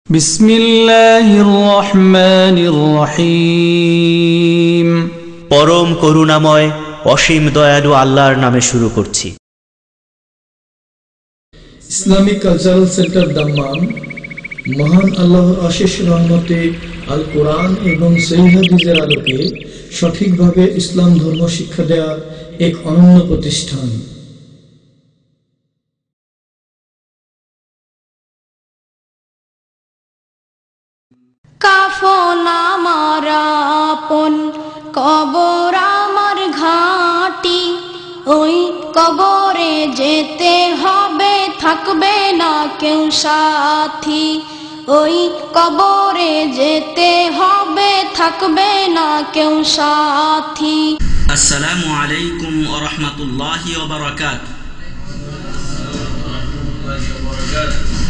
বিসমিল্লাহির রহমানির রহিম। পরম করুণাময় অসীম দয়ালু আল্লাহর নামে শুরু করছি। ইসলামিক কালচারাল সেন্টার দাম্মাম মহান আল্লাহর অশেষ রহমতে আল কোরআন এবং সহিহ হাদিসের আলোকে সঠিকভাবে ইসলাম ধর্ম শিক্ষা দেওয়ার এক অনন্য প্রতিষ্ঠান। কাফন আমার আপন, কবর আমার ঘাঁটি, ওই কবরে যেতে হবে, থাকবে না কেউ সাথী। ওই কবরে যেতে হবে, থাকবে না কেউ সাথী। আসসালামু আলাইকুম ওয়া রাহমাতুল্লাহি ওয়া বারাকাতুহু।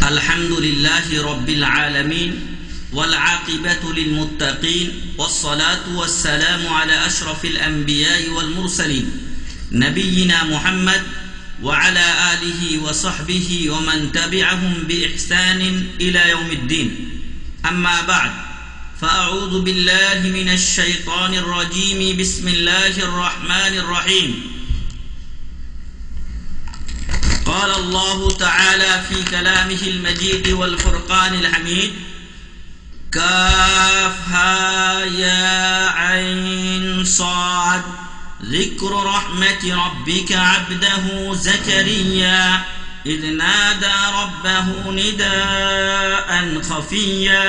আলহামদুলিল্লাহি রাব্বিল আলামিন ওয়াল আকিবাতু লিল মুত্তাকিন ওয়াস সালাতু ওয়াস সালামু আলা আশরাফিল আমবিয়াই ওয়াল মুরসালিন নবিয়িনা মুহাম্মদ ওয়া আলা আলিহি ওয়া সাহবিহি ওয়া মান তাবি'আহুম বিইহসানিন ইলা ইয়াউমিদ্দিন। আম্মা বা'দ, فأعوذ بالله من الشيطان الرجيم. بسم الله الرحمن الرحيم. قال الله تعالى في كلامه المجيد والفرقان الحميد: كافها يا عين صاد ذكر رحمة ربك عبده زكريا إذ نادى ربه نداء خفيا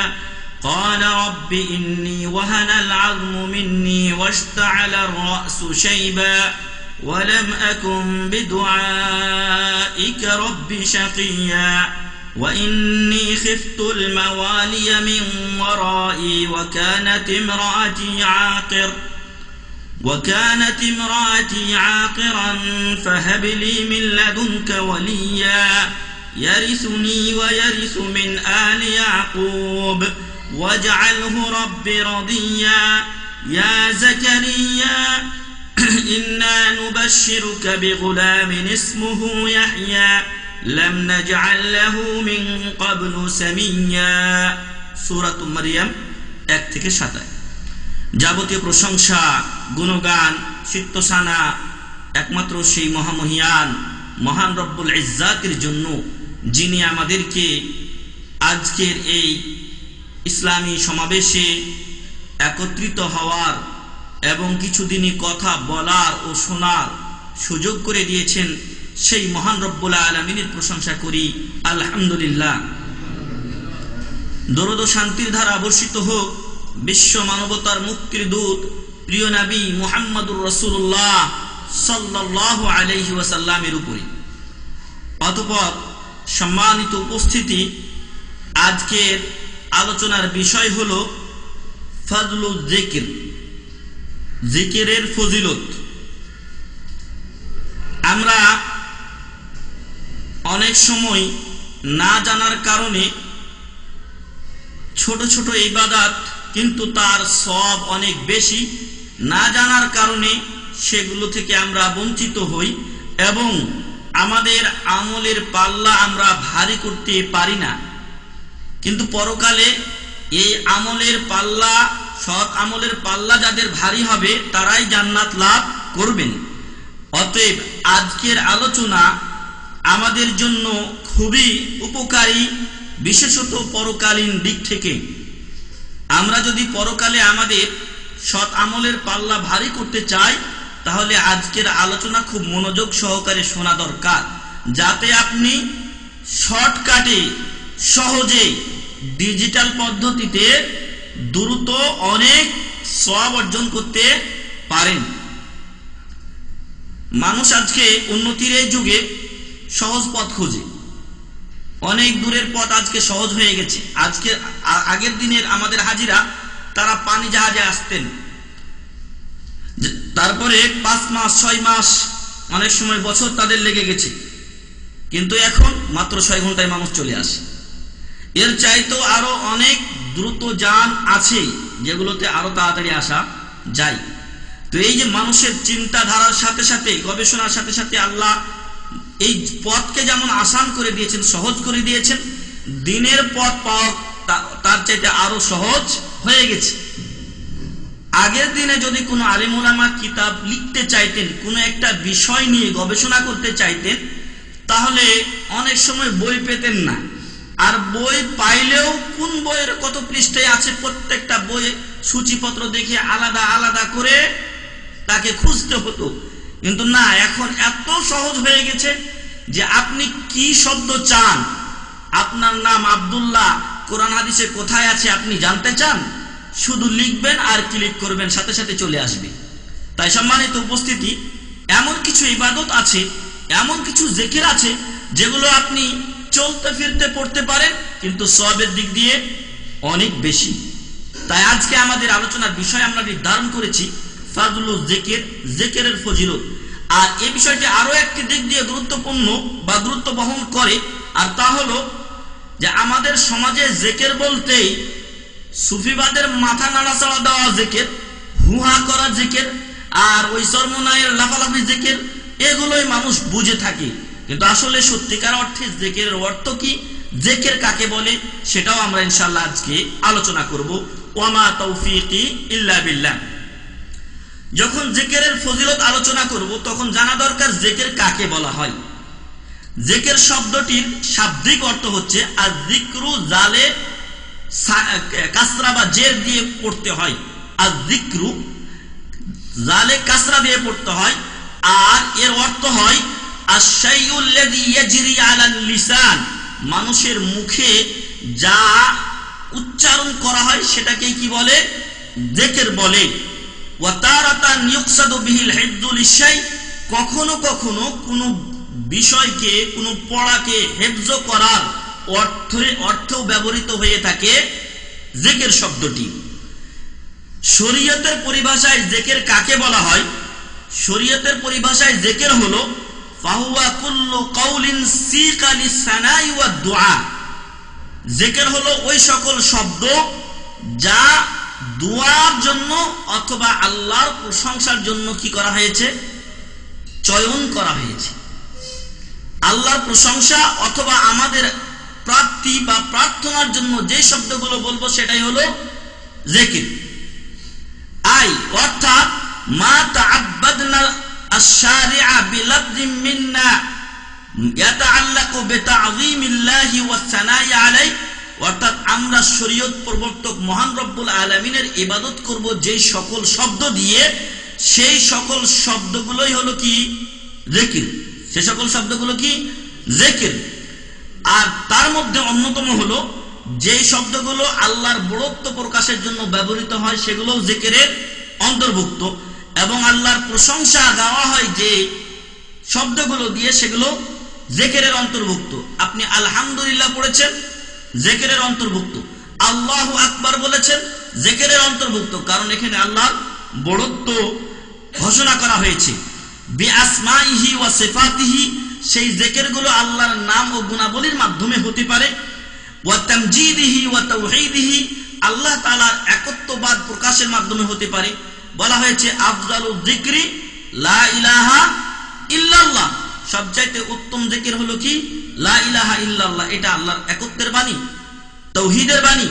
قال رب إني وهن العظم مني واشتعل الرأس شيبا ولم أكن بدعائك رب شقيا وإني خفت الموالي من ورائي وكانت امرأتي عاقرا فهب لي من لدنك وليا يرثني ويرث من آل يعقوب واجعله رب رضيا يا زكريا إنا نبشرك بغلام اسمه يحيى لم نجعل له من قبل سميا। সূরা মারইয়াম 1 থেকে 7। যাবতীয় প্রশংসা, গুণগান, চিত্তসানা একমাত্র সেই মহামহিয়ান মহান রব্বুল ইজ্জাতের জন্য, যিনি আমাদেরকে আজকের এই ইসলামী সমাবেশে একত্রিত হওয়ার এবং কিছুদিনই কথা বলার ও শোনার সুযোগ করে দিয়েছেন। সেই মহান রব্বুল আলামিনের প্রশংসা করি, আলহামদুলিল্লাহ। দরুদ ও শান্তির ধারা বর্ষিত হোক বিশ্ব মানবতার মুক্তির দূত প্রিয় নবী মুহাম্মদুর রাসূলুল্লাহ সাল্লাল্লাহু আলাইহি ওয়াসাল্লামের উপরে। অতঃপর সম্মানিত উপস্থিতি, আজকের আলোচনার বিষয় হলো ফজলুল জিকির, জিকিরের ফজিলত। আমরা অনেক সময় না জানার কারণে ছোট ছোট ইবাদত, কিন্তু তার সওয়াব অনেক বেশি, না জানার কারণে সেগুলো থেকে আমরা বঞ্চিত হই এবং আমাদের আমলের পাল্লা আমরা ভারী করতে পারি না। কিন্তু পরকালে এই আমলের পাল্লা, সৎ আমলের পাল্লা যাদের ভারী হবে তারাই জান্নাত লাভ করবেন। অতএব আজকের আলোচনা আমাদের জন্য খুবই উপকারী, বিশেষত পরকালীন দিক থেকে। আমরা যদি পরকালে আমাদের সৎ আমলের পাল্লা ভারী করতে চাই, তাহলে আজকের আলোচনা খুব মনোযোগ সহকারে শোনা দরকার, যাতে আপনি শর্টকাটে সহজে ডিজিটাল পদ্ধতিতে দ্রুত অনেক সওয়াব অর্জন করতে পারেন। মানুষ আজকে উন্নতির এই যুগে সহজ পথ খোঁজে, অনেক দূরের পথ আজকে সহজ হয়ে গেছে। আজকে আগের দিনের আমাদের হাজিরা, তারা পানি জাহাজে আসতেন, তারপরে 5 মাস 6 মাস অনেক সময় বছর তাদের লেগে গেছে, কিন্তু এখন মাত্র 6 ঘন্টায় মানুষ চলে আসে। এর চাইতেও আরো অনেক দ্রুত যান আছে যেগুলোতে আরো তাড়াতাড়ি আসা যায়। তো এই যে মানুষের চিন্তাধারার সাথে সাথে, গবেষণার সাথে সাথে আল্লাহ এই পথকে যেমন আসান করে দিয়েছেন, সহজ করে দিয়েছেন, দিনের পথ পাওয়া তার চাইতে আরো সহজ হয়ে গেছে। আগের দিনে যদি কোনো আলেম ওলামা কিতাব লিখতে চাইতেন, কোনো একটা বিষয় নিয়ে গবেষণা করতে চাইতেন, তাহলে অনেক সময় বই পেতেন না। আর বই পাইলেও কোন বইয়ের কত পৃষ্ঠায় আছে প্রত্যেকটা বই সূচিপত্র দেখে আলাদা আলাদা করে তাকে খুঁজতে হতো। কিন্তু না, এখন এত সহজ হয়ে গেছে যে আপনি কি শব্দ চান, আপনার নাম আব্দুল্লাহ কোরআন হাদিসে কোথায় আছে আপনি জানতে চান, শুধু লিখবেন আর ক্লিক করবেন, সাথে সাথে চলে আসবে। তাই সম্মানিত উপস্থিতি, এমন কিছু ইবাদত আছে, এমন কিছু জিকির আছে যেগুলো আপনি চলতে ফিরতে পড়তে পারেন, কিন্তু সওয়াবের দিক দিয়ে অনেক বেশি। তাই আজকে আমাদের আলোচনার বিষয় আমরা নির্ধারণ করেছি ফাজলুল জিকির, জিকিরের ফজিলত। আর এই বিষয়টি আরো একটি দিক দিয়ে গুরুত্বপূর্ণ বা গুরুত্ব বহন করে, আর তা হলো যে আমাদের সমাজে জিকির বলতেই সুফিবাদের মাথা নাড়াচাড়া দেওয়া জিকির, হুহা করা জিকির, আর ওই সরমনায়ের লাফালাফি জিকির, এগুলোই মানুষ বুঝে থাকে। কিন্তু আসলে সত্যিকার অর্থে জিকিরের অর্থ কি, জিকির কাকে বলে, সেটাও আমরা ইনশাআল্লাহ আজকে আলোচনা করব। ওয়ামা তৌফিকি ইল্লা বিল্লাহ। যখন জিকিরের ফজিলত আলোচনা করব তখন জানা দরকার জিকির কাকে বলা হয়। জিকির শব্দটির শাব্দিক অর্থ হচ্ছে আয-যিকরু, জালে কাসরা বা জের দিয়ে পড়তে হয়, আয-যিকরু জালে কাসরা দিয়ে পড়তে হয়। আর এর অর্থ হয় আশ-শাইউল লাযী ইয়াজরি আলাল লিসান, মানুষের মুখে যা উচ্চারণ করা হয় সেটাকে কি বলে, জিকির বলে। ওয়া তারাতান ইউকসাদু বিহিল হিফযু লিশ-শাই, কখনো কখনো কোনো বিষয়কে, কোনো পড়াকে হেফজ করার অর্থেও ব্যবহৃত হয়ে থাকে জিকির শব্দটি। শরীয়তের পরিভাষায় জিকির কাকে বলা হয়? শরীয়তের পরিভাষায় জিকির হলো ফাহুয়া কুল্লু কাউলিন সিকা লিস-সানাই ওয়া দুআ। জিকির হলো ওই সকল শব্দ যা দুআর জন্য অথবা আল্লাহর প্রশংসার জন্য কি করা হয়েছে, চয়ন করা হয়েছে। আল্লাহর প্রশংসা অথবা আমাদের প্রার্থী বা প্রার্থনার জন্য যে শব্দগুলো বলবো সেটাই হলো জিকির। অর্থাৎ মা তাআব্বাদনা আশ-শারিআ বিলাফযিন মিন্না ইয়াতাআল্লাকু বিতা'যীমিল্লাহি ওয়াস-সানাই আলাইহি, অর্থাৎ আমরা শরীয়ত প্রবর্তক মহান রব্বুল আলামিনের ইবাদত করব যে সকল শব্দ দিয়ে, সেই সকল শব্দগুলোই হলো কি, জিকির। সে সকল শব্দগুলো কি, জিকির। আর তার মধ্যে অন্যতম হলো যে শব্দগুলো আল্লাহর বড়ত্ব প্রকাশের জন্য ব্যবহৃত হয় সেগুলো জিকিরের অন্তর্ভুক্ত, এবং আল্লাহর প্রশংসা গাওয়া হয় যে শব্দগুলো দিয়ে সেগুলো জিকিরের অন্তর্ভুক্ত। আপনি আলহামদুলিল্লাহ পড়েছেন, জিকিরের অন্তর্ভুক্ত। আল্লাহু আকবার বলেছেন, জিকিরের অন্তর্ভুক্ত, কারণ এখানে আল্লাহর বড়ত্ব ঘোষণা করা হয়েছে। বিআসমাইহি ওয়া সিফাতিহি, সেই জিকিরগুলো আল্লাহর নাম ও গুণাবলীর মাধ্যমে হতে পারে। ওয়া তামজিদিহি ওয়া তাওহীদিহি, আল্লাহ তাআলার একত্ববাদ প্রকাশের মাধ্যমে হতে পারে। বলা হয়েছে আফজালুয যিকরি লা ইলাহা ইল্লাল্লাহ, সবচাইতে উত্তম জিকির হলো কি, লা ইলাহা ইল্লাল্লাহ। এটা আল্লাহর একত্বের বাণী, তাওহীদের বাণী।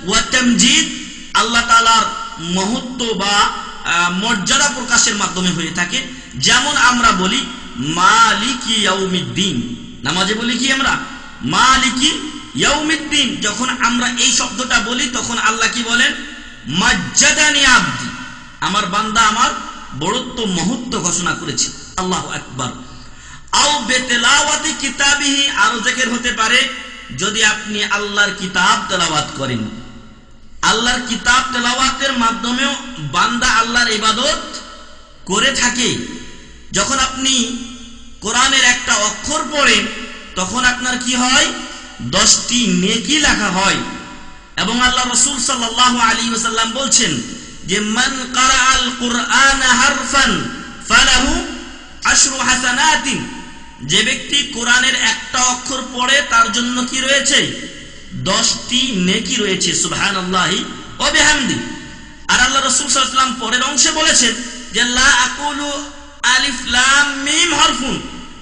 ওয়া তামজিদ, আল্লাহ তাআলার মহত্ব বা মর্যাদা প্রকাশের মাধ্যমে হয়ে থাকে। যেমন আমরা বলি মালিকি ইয়াউমিদ্দিন, নামাজে বলি কি আমরা, মালিকি ইয়াউমিদ্দিন। যখন আমরা এই শব্দটা বলি তখন আল্লাহ কি বলেন, মাজ্জাদানি আবদি, আমার বান্দা আমার বড়ত্ব মহত্ব ঘোষণা করেছে। আল্লাহু আকবার। আও বিতিলাওয়াতি কিতাবিহি, আরো জিকির হতে পারে যদি আপনি আল্লাহর কিতাব তেলাওয়াত করেন। আল্লাহর কিতাব তেলাওয়াতের মাধ্যমেও বান্দা আল্লাহর ইবাদত করে থাকে। যখন আপনি কোরআনের একটা অক্ষর পড়েন তখন আপনার কি হয়, 10টি নেকি লেখা হয়। এবং আল্লাহ রাসূল সাল্লাল্লাহু আলাইহি ওয়াসাল্লাম বলছেন যে মান ক্বারাআল কুরআনা হারফান ফালাহু আশরু হাসানাতিন, যে ব্যক্তি কোরআনের একটা অক্ষর পড়ে তার জন্য কি রয়েছে, 10টি নেকি রয়েছে। সুবহানাল্লাহি ওয়া বিহামদি। আর আল্লাহ রাসূল সাল্লাল্লাহু আলাইহি ওয়াসাল্লাম পরের অংশে বলেছেন যে লা আকুলু আলিফ লাম মিম হরফুন,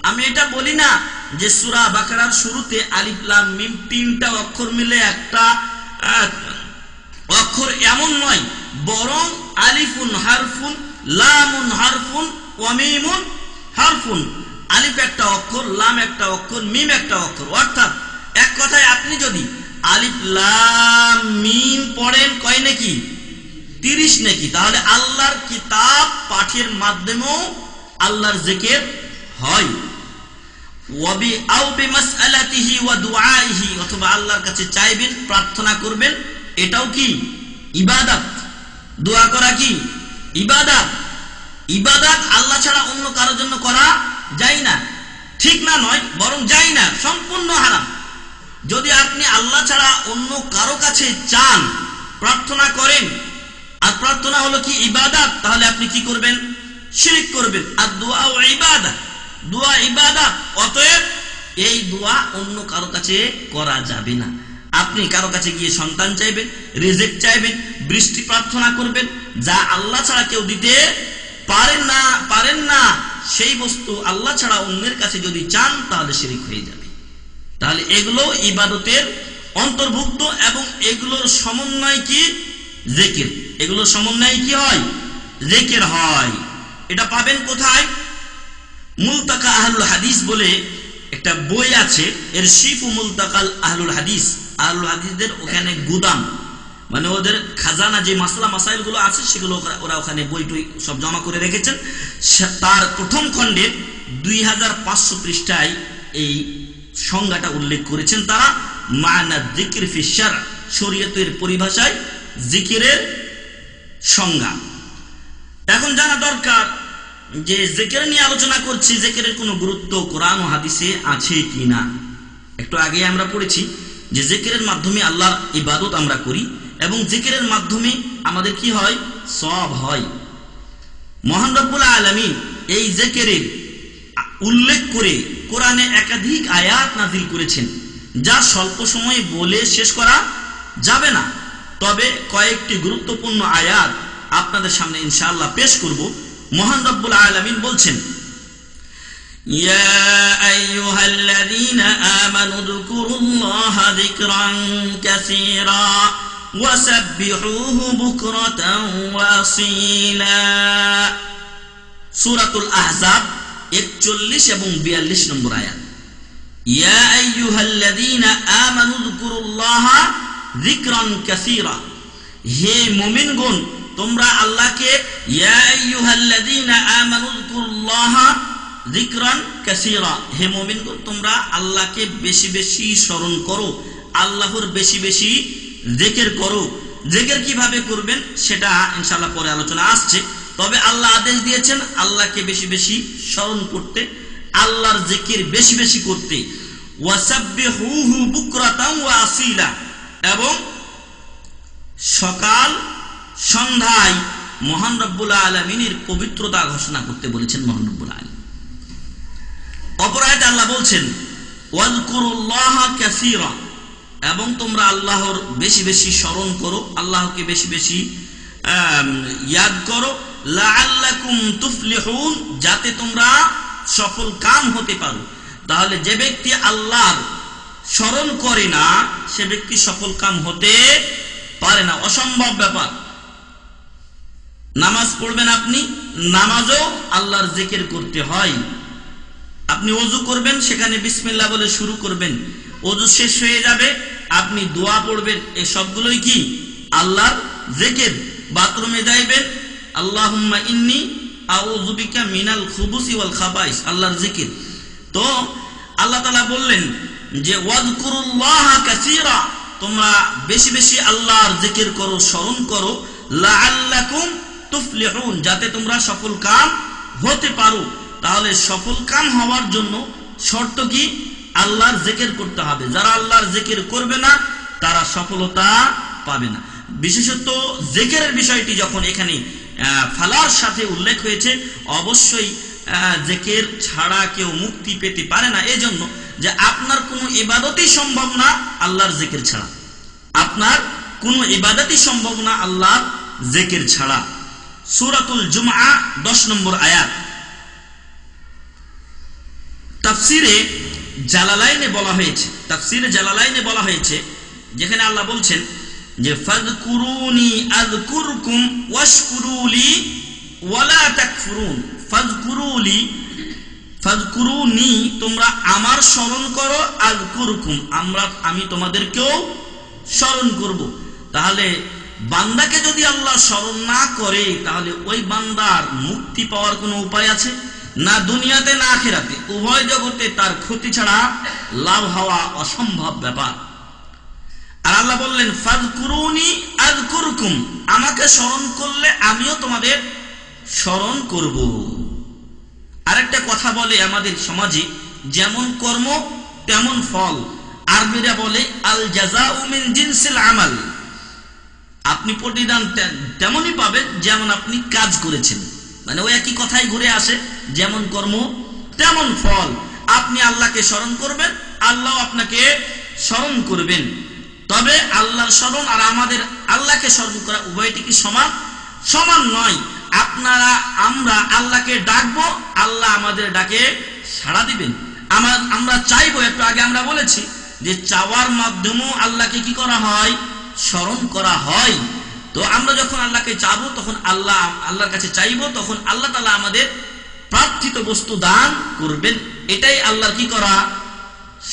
আমি এটা বলি না যে সূরা বাকারার শুরুতে আলিফ লাম মিম 3টা অক্ষর মিলে একটা অক্ষর এমন নয়, বরং আলিফুন হারফুন, লামুন হারফুন, ওয়া মিমুন হারফুন। আলিফ একটা অক্ষর, লাম একটা অক্ষর, মিম একটা অক্ষর। অর্থাৎ এক কথায় আপনি যদি আলিফ লাম মিম পড়েন কয় নাকি? 30 নাকি। তাহলে আল্লাহর কিতাব পাঠের মাধ্যমেও আল্লাহর জিকির হয়। ওয়াবি আও বিমাসআলাতিহি ওয়া দুআইহি, অথবা আল্লাহর কাছে চাইবেন, প্রার্থনা করবেন, এটাও কি ইবাদত। দোয়া করা কি ইবাদত। ইবাদত আল্লাহ ছাড়া অন্য কারোর জন্য করা যায় না। ঠিক না নয়, বরং যায় না, সম্পূর্ণ হারাম। যদি আপনি আল্লাহ ছাড়া অন্য কারো কাছে চান, প্রার্থনা করেন, আর প্রার্থনা হলো কি ইবাদত, তাহলে আপনি কি করবেন? শিরক করবেন। আর দোয়া ও ইবাদত, দোয়া ইবাদত। অতএব এই দোয়া অন্য কারো কাছে করা যাবে না। আপনি কারো কাছে গিয়ে সন্তান চাইবেন, রিজিক চাইবেন, বৃষ্টি প্রার্থনা করবেন, যা আল্লাহ ছাড়া কেউ দিতে পারেন না সেই বস্তু আল্লাহ ছাড়া অন্যের কাছে যদি চান, তাহলে শিরক হয়ে যাবে। তাহলে এগুলো ইবাদতের অন্তর্ভুক্ত, এবং এগুলোর সমন্বয় কি? জিকির। এগুলোর সমন্বয় কি হয়? জিকির হয়। এটা পাবেন কোথায়? মুলতাকা আহলুল হাদিস বলে একটা বই আছে, এর শিফু মুলতাকাল আহলুল হাদিস। আহলুল হাদিসদের ওখানে গুদাম, মানে ওদের খাজানা, যে মাসলা মাসাইল গুলো আছে সেগুলো ওরা ওখানে বই টই সব জমা করে রেখেছেন। তার প্রথম খণ্ডের 2500 পৃষ্ঠায় এই সংজ্ঞাটা উল্লেখ করেছেন তারা। মানা যিকির ফি শারআ, শরীয়তের পরিভাষায় জিকিরের সংজ্ঞা। এখন জানা দরকার যে জিকির নিয়ে আলোচনা করছি, জিকিরের কোনো গুরুত্ব কোরআন ও হাদিসে আছে কিনা। একটু আগে আমরা পড়েছি যে জিকিরের মাধ্যমে আল্লাহর ইবাদত আমরা করি, এবং জিকিরের মাধ্যমে আমাদের কি হয়? সওয়াব হয়। মহান রব্বুল আলামিন এই জিকিরের উল্লেখ করে কোরআনে একাধিক আয়াত নাযিল করেছেন, যা স্বল্প সময়ে বলে শেষ করা যাবে না। তবে কয়েকটি গুরুত্বপূর্ণ আয়াত আপনাদের সামনে ইনশাআল্লাহ পেশ করব। মহান রব্বুল আলামিন বলছেন, ইয়া আইয়ুহাল্লাযীনা আমানু যকুরুল্লাহা যিকরান কাসীরা ওয়াসাব্বিহুহু বুকরাতান ওয়া আসীলা। সূরাতুল আহজাব 41 এবং 42 নম্বর আয়াত। ইয়া আইয়ুহাল্লাযীনা আমানু যকুরুল্লাহা যিকরান কাসীরা, হে মুমিনগণ তোমরা আল্লাহকে, ইয়া আইয়ুহাল্লাযীনা আমানু যকুরুল্লাহা যিকরান কাসীরা, হে মুমিনগণ তোমরা আল্লাহকে বেশি বেশি স্মরণ করো, আল্লাহর বেশি বেশি জিকির করো। জিকির কিভাবে করবেন সেটা ইনশাআল্লাহ পরে আলোচনা আসছে। তবে আল্লাহ আদেশ দিয়েছেন আল্লাহকে বেশি বেশি স্মরণ করতে, আল্লাহর জিকির বেশি বেশি করতে। ওয়াসাব্বিহুহু বুকরাতান ওয়া আসীলা, এবং সকাল সন্ধ্যায় মহান রব্বুল আলামিনের পবিত্রতা ঘোষণা করতে বলেছেন মহান রব্বুল আলামিন। অপর আয়াতে আল্লাহ বলছেন, ওয়াযকুরুল্লাহা কাসীরা, এবং তোমরা আল্লাহর বেশি বেশি স্মরণ করো, আল্লাহকে বেশি বেশি ইয়াদ করো, লাআল্লাকুম তুফলিহুন, যাতে তোমরা সফল কাম হতে পারো। তাহলে যে ব্যক্তি আল্লাহর স্মরণ করে না, সে ব্যক্তি সফল কাম হতে পারে না, অসম্ভব ব্যাপার। নামাজ পড়বেন আপনি, নামাজও আল্লাহর জিকির করতে হয়। আপনি ওযু করবেন, সেখানে বিসমিল্লাহ বলে শুরু করবেন, ওযু শেষ হয়ে যাবে, আপনি দোয়া পড়বেন, এই সবগুলোই কি আল্লাহর জিকির। বাথরুমে যাইবেন, আল্লাহুম্মা ইন্নী আউযু বিকা মিনাল খুবুসি ওয়াল খাবাইস, আল্লাহর জিকির। তো আল্লাহ তাআলা বললেন যে ওয়াযকুরুল্লাহা কাসীরা, তোমরা বেশি বেশি আল্লাহর জিকির করো, স্মরণ করো, লাআল্লাকুম তুফলিহুন, যাতে তোমরা সফল কাম হতে পারো। তাহলে সফল কাম হওয়ার জন্য শর্ত কি? আল্লাহর জিকির করতে হবে। যারা আল্লাহর জিকির করবে না তারা সফলতা পাবে না। বিশেষত জিকিরের বিষয়টি যখন এখানে ফালার সাথে উল্লেখ হয়েছে, অবশ্যই জিকির ছাড়া কেউ মুক্তি পেতে পারে না। এজন্য যে আপনার কোনো ইবাদতই সম্ভব না আল্লাহর জিকির ছাড়া, আপনার কোনো ইবাদতই সম্ভব না আল্লাহর জিকির ছাড়া। সূরাতুল জুমআ 10 নম্বর আয়াত। তাফসিরে জালালাইনে বলা হয়েছে, যেখানে আল্লাহ বলছেন যে ফাযকুরুনি আযকুরকুম ওয়াশকুরুলি ওয়ালা তাকফুরুন। ফাযকুরুনি তোমরা আমার স্মরণ করো, আযকুরকুম আমি তোমাদেরকেও স্মরণ করব। তাহলে বান্দাকে যদি আল্লাহ স্মরণ না করে তাহলে ওই বান্দার মুক্তি পাওয়ার কোনো উপায় আছে না? দুনিয়াতে না আখিরাতে, উভয় জগতে তার ক্ষতি ছাড়া লাভ হওয়া অসম্ভব ব্যাপার। আর আল্লাহ বললেন ফাযকুরুনি আযকুরকুম, আমাকে স্মরণ করলে আমিও তোমাদের স্মরণ করব। আরেকটা কথা বলে আমাদের সমাজে, যেমন কর্ম তেমন ফল। আরবিরা বলে আল জাযাউ মিন জিনসিল আমাল, আপনি প্রতিদান তেমনই পাবেন যেমন আপনি কাজ করেছেন। মানে ওই একই কথাই ঘুরে আসে, যেমন কর্ম তেমন ফল। আপনি আল্লাহকে স্মরণ করবেন, আল্লাহ আপনাকে স্মরণ করবেন। তবে আল্লাহর স্মরণ আর আমাদের আল্লাহকে স্মরণ করা উভয়টি কি সমান? সমান নয়। আমরা আল্লাহকে ডাকবো, আল্লাহ আমাদের ডাকে সাড়া দিবেন। আমরা চাইবো, একটু আগে আমরা বলেছি যে চাওয়ার মাধ্যমেও আল্লাহকে কি করা হয়? স্মরণ করা হয়। তো আমরা যখন আল্লাহকে চাবো তখন আল্লাহর কাছে চাইবো, তখন আল্লাহ তাআলা আমাদের প্রার্থিত বস্তু দান করবেন। এটাই আল্লাহর কি করা?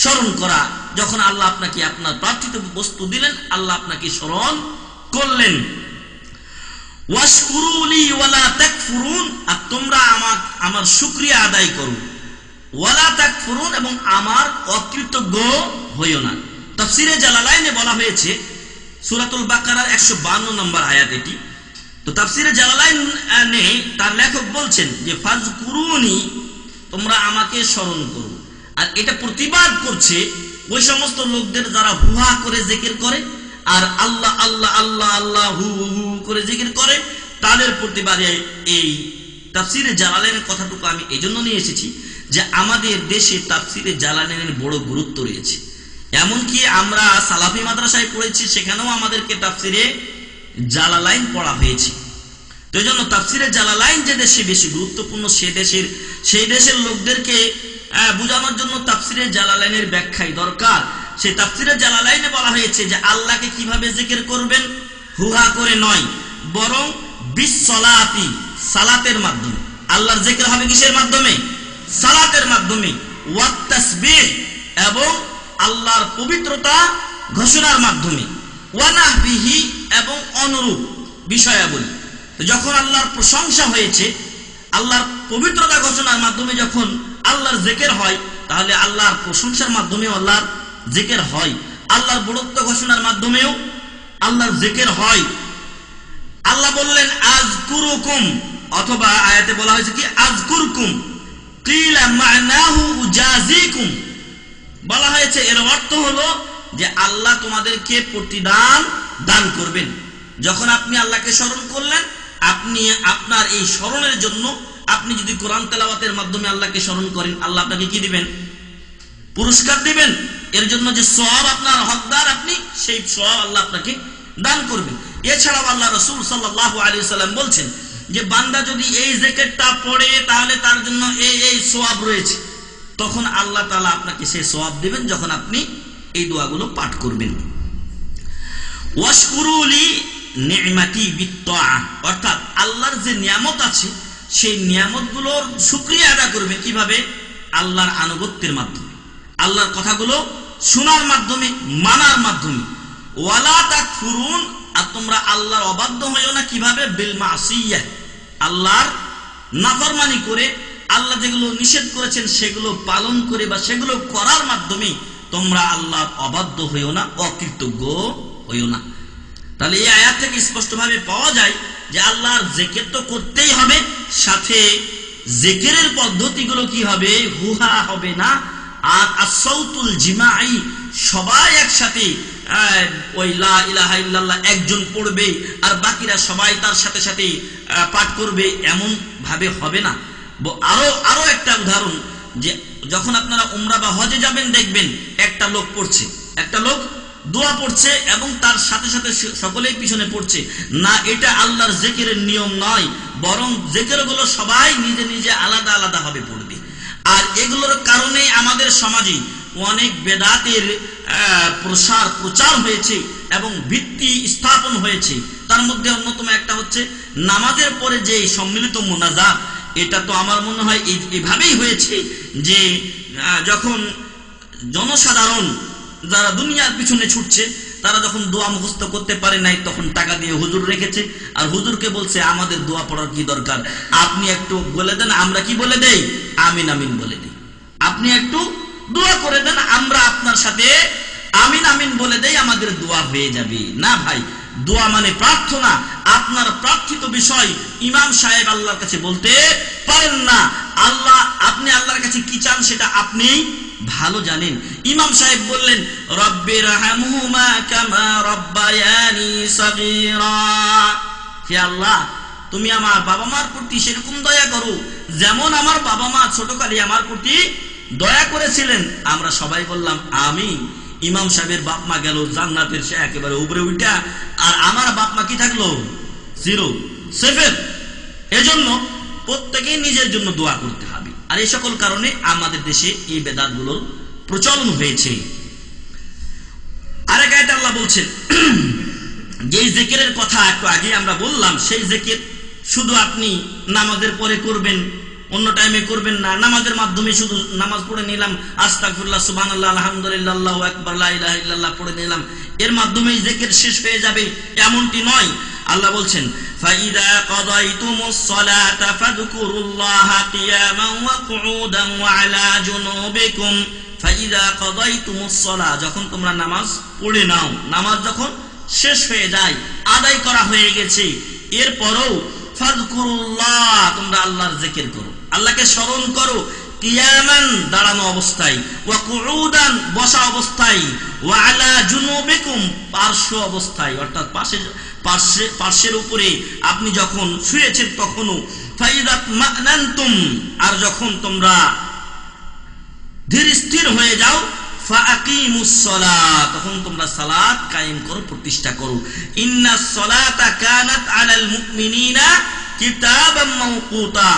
স্মরণ করা। যখন আল্লাহ আপনাকে আপনার প্রার্থিত বস্তু দিলেন, আল্লাহ আপনাকে স্মরণ করলেন। ওয়াশকুরুলি ওয়ালা তাকফুরুন, আর তোমরা আমার শুকরিয়া আদায় করো। ওয়ালা তাকফুরুন, এবং আমার অকৃতজ্ঞ হইও না। তাফসীরে জালালাইনে বলা হয়েছে, সূরাতুল বাকারার 152 নম্বর আয়াত এটি। তো তাফসীরে জালালাইনে তার লেখক বলছেন যে ফাযকুরুনি, তোমরা আমাকে স্মরণ করো। আর এটা প্রতিবাদ করছে ওই সমস্ত লোকদের যারা হুহা করে জিকির করে আর আল্লাহ আল্লাহ আল্লাহ আল্লাহ হু হু করে জিকির করে, তাদের প্রতিবাদে এই তাফসীরে জালালাইনের কথাটুকু আমি এজন্য নিয়ে এসেছি যে আমাদের দেশে তাফসীরে জালালাইনের বড় গুরুত্ব রয়েছে। এমনকি আমরা সালাফি মাদ্রাসায় পড়েছি, সেখানেও আমাদেরকে তাফসীরে জালালাইন পড়া হয়েছে। তো এই জন্য তাফসীরে জালালাইন যে দেশে বেশি গুরুত্বপূর্ণ, সেই দেশের লোকদেরকে বোঝানোর জন্য তাফসীরে জালালাইনের ব্যাখ্যাই দরকার। সেই তাফসীরে জালালাইনে বলা হয়েছে যে আল্লাহকে কিভাবে জিকির করবেন, হুহা করে নয়, বরং বিসসালাতি, সালাতের মাধ্যমে। আল্লাহর জিকির হবে কিসের মাধ্যমে? সালাতের মাধ্যমে। ওয়াত তাসবিহ, এবং আল্লাহর পবিত্রতা ঘোষণার মাধ্যমে। ওয়ানাহবিহি, এবং অনুরূপ বিষয়াবলী। যখন আল্লাহর প্রশংসা হয়েছে, আল্লাহর পবিত্রতা ঘোষণার মাধ্যমে যখন আল্লাহর জিকির হয়, তাহলে আল্লাহর প্রশংসার মাধ্যমেও আল্লাহর জিকির হয়। আল্লাহর বড়ত্ব ঘোষণার মাধ্যমেও আল্লাহর জিকির হয়। আল্লাহ বললেন আযকুরুকুম, অথবা আয়াতে বলা হয়েছে কি আযকুরকুম, কিলা মা'নাহু উজাজিকুম, বলা হয়েছে এর অর্থ হলো যে আল্লাহ তোমাদেরকে প্রতিদান দান করবেন। যখন আপনি আল্লাহকে স্মরণ করলেন, আপনি আপনার এই স্মরণের জন্য, আপনি যদি কোরআন তেলাওয়াতের মাধ্যমে আল্লাহকে স্মরণ করেন, আল্লাহ আপনাকে কি দিবেন? পুরস্কার দিবেন। এর জন্য যে সওয়াব আপনার হকদার, আপনি সেই সওয়াব আল্লাহ আপনাকে দান করবেন। এছাড়াও আল্লাহ রাসূল সাল্লাল্লাহু আলাইহি ওয়াসাল্লাম বলছেন যে বান্দা যদি এই জিকিরটা পড়ে তাহলে তার জন্য এই সওয়াব রয়েছে। তখন আল্লাহ তাআলা আপনাকে সেই সওয়াব দিবেন যখন আপনি এই দোয়াগুলো পাঠ করবেন। ওয়াশকুরুলি নি'মাতি বিত্তাআ, অর্থাৎ আল্লাহর যে নিয়ামত আছে সেই নিয়ামতগুলোর শুকরিয়া আদায় করবেন। কিভাবে? আল্লাহর আনুগত্যের মাধ্যমে, আল্লাহর কথাগুলো শোনার মাধ্যমে, মানার মাধ্যমে। ওয়ালা তাকফুরুন, আর তোমরা আল্লাহর অবাধ্য হইও না। কিভাবে? বিল মাসিয়াহ, আল্লাহর নাফরমানি করে, আল্লাহ যেগুলো নিষেধ করেছেন সেগুলো পালন করে বা সেগুলো করার মাধ্যমে তোমরা আল্লাহর অবাধ্য হইও না, অকৃতজ্ঞ হইও না। তাহলে এই আয়াত থেকে স্পষ্টভাবে পাওয়া যায় যে আল্লাহর জিকির তো করতেই হবে, সাথে জিকিরের পদ্ধতিগুলো কি হবে? হুহা হবে না। আর আসসাউতুল জিমাঈ, সবাই একসাথে ওই লা ইলাহা ইল্লাল্লাহ একজন পড়বে আর বাকিরা সবাই তার সাথে সাথে পাঠ করবে, এমন ভাবে হবে না। আরো একটা উদাহরণ, যে যখন আপনারা উমরা বা হজে যাবেন, দেখবেন একটা লোক পড়ছে, একটা লোক দোয়া পড়ছে এবং তার সাথে সাথে সকলেই পিছনে পড়ছে না। এটা আল্লাহর জিকিরের নিয়ম নয়, বরং জিকিরগুলো সবাই নিজে নিজে আলাদা আলাদা ভাবে পড়বে। আর এগুলোর কারণে আমাদের সমাজে অনেক বেদাতের প্রচার হয়েছে এবং ভিত্তি স্থাপন হয়েছে। তার মধ্যে অন্যতম একটা হচ্ছে নামাজের পরে যে সম্মিলিত মোনাজাত, এটা তো আমার মনে হয় এভাবেই হয়েছে যে যখন জনসাধারণ যারা দুনিয়ার পিছনে ছুটছে তারা যখন দোয়া মুখস্থ করতে পারে নাই, তখন টাকা দিয়ে হুজুর রেখেছে, আর হুজুরকে বলছে আমাদের দোয়া পড়ার কি দরকার, আপনি একটু বলে দেন, আমরা কি বলে দেই, আমিন আমিন বলে দিই, আপনি একটু দোয়া করে দেন, আমরা আপনার সাথে আমিন আমিন বলে দেই, আমাদের দোয়া হয়ে যাবে। না ভাই, দোয়া মানে প্রার্থনা। আপনার প্রার্থিত বিষয় ইমাম সাহেব আল্লাহর কাছে বলতে পারেন না। আপনি আল্লাহর কাছে কি চান সেটা আপনি ভালো জানেন। ইমাম সাহেব বললেন, রব্বির হামহুমা কামা রব্বায়ানি সগীরা, হে আল্লাহ তুমি আমার বাবা মার প্রতি সেরকম দয়া করো যেমন আমার বাবা মা ছোটকালে আমার প্রতি দয়া করেছিলেন। আমরা সবাই বললাম আমিন। ইমাম সাহেবের বাপ মা গেল জান্নাতের সে একেবারে উপরে উঠা, আর আমার বাপ মা কি থাকলো, 0 সেফের। এজন্য প্রত্যেকেই নিজের জন্য দোয়া করতে হবে। আর এই সকল কারণে আমাদের দেশে এই বেদাতগুলোর প্রচলন হয়েছে। আরেক আয়াতে আল্লাহ বলছেন, যে জিকিরের কথা একটু আগে আমরা বললাম, সেই জিকির শুধু আপনি নামাজের পরে করবেন, অন্য টাইমে করবেন না। নামাজের মাধ্যমে শুধু নামাজ পড়ে নিলাম, আস্তাগফিরুল্লাহ, সুবহানাল্লাহ, আলহামদুলিল্লাহ, আল্লাহু আকবার, লা ইলাহা ইল্লাল্লাহ পড়ে নিলাম, এর মাধ্যমেই জিকির শেষ হয়ে যাবে, এমনটি নয়। আল্লাহ বলছেন, ফাইদা কাদাইতুমুস সালাতা ফাযকুরুল্লাহা কিয়ামান ওয়া কুউদান ওয়া আলা জুনুবিকুম। ফাইদা কাদাইতুমুস সালাহ, যখন তোমরা নামাজ পড়ে নাও, নামাজ যখন শেষ হয়ে যায়, আদায় করা হয়ে গেছে, এরপরও ফাযকুরুল্লাহ, তোমরা আল্লাহর জিকির করো, আল্লাহকে স্মরণ করো, কিয়ামান দাঁড়ানো অবস্থায়, ওয়া কুউদান বসা অবস্থায়, ওয়া আলা জুনুবিকুম পার্শ্ব অবস্থায়, অর্থাৎ পার্শ্বের উপরে আপনি যখন শুয়েছেন তখনও। ফাইদাত মা'নানতুম, আর যখন তোমরা ধীর স্থির হয়ে যাও, ফাআকিমুস সালাত, তখন তোমরা সালাত কায়েম করো, প্রতিষ্ঠা করো। ইন্নাস সালাতা কানাত আলাল মুমিনিনা কিতাবাম মাওকুতা,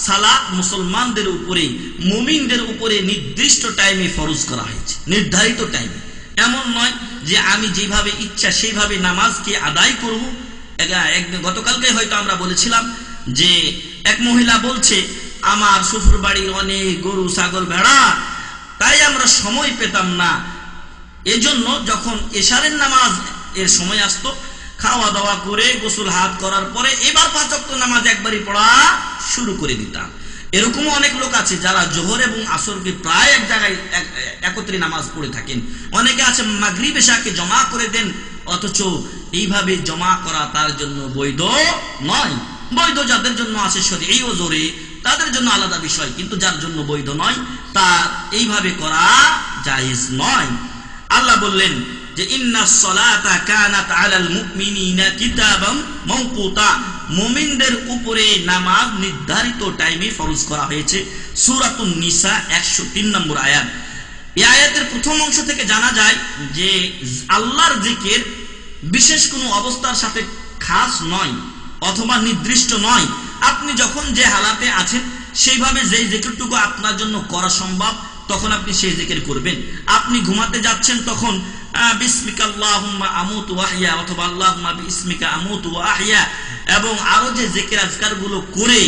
সালাত মুসলমানদের উপরে, মুমিনদের উপরে নির্দিষ্ট টাইমে ফরজ করা হয়েছে, নির্ধারিত টাইমে। এমন নয় যে আমি যেভাবে ইচ্ছা সেইভাবে নামাজকে আদায় করব। গতকালকে হয়তো আমরা বলেছিলাম যে এক মহিলা বলছে, আমার শ্বশুর বাড়ির অনেক গরু ছাগল ভেড়া, তাই আমরা সময় পেতাম না, এজন্য যখন এশারের নামাজ এর সময় আসতো, খাওয়া দাওয়া করে গোসল হাত করার পরে এবার 5 ওয়াক্ত নামাজ একবারই পড়া শুরু করে দিতাম। এরকমও অনেক লোক আছে যারা জোহর এবং আসরকে প্রায় এক জায়গায় একত্রে নামাজ পড়ে থাকেন। অনেকে আছে মাগরিব এশাকে জমা করে দেন, অথচ এইভাবে জমা করা তার জন্য বৈধ নয়। বৈধ যাদের জন্য আছে শরীয়ত ওজরে, তাদের জন্য আলাদা বিষয়, কিন্তু যার জন্য বৈধ নয় তার এইভাবে করা জায়েজ নয়। আল্লাহ বললেন যে ইন্নাস সালাতা কানাত আলাল মুমিনিনা কিতাবাম মাওকুতা, মুমিনদের উপরে নামাজ নির্ধারিত টাইমে ফরজ করা হয়েছে। সূরাতুন নিসা 103 নম্বর আয়াত। এই আয়াতের প্রথম অংশ থেকে জানা যায় যে আল্লাহর জিকির বিশেষ কোনো অবস্থার সাথে খাস নয় অথবা নির্দিষ্ট নয়। আপনি যখন যে হালাতে আছেন সেইভাবে যেই জিকিরটুকু আপনার জন্য করা সম্ভব তখন আপনি সেই জিকির করবেন। আপনি ঘুমাতে যাচ্ছেন তখন বিসমিকা আল্লাহুম্মা আমুতু ওয়া আহইয়া অথবা আল্লাহুম্মা বিসমিকা আমুতু ওয়া আহইয়া, এবং আরো যে জিকির আজকারগুলো করে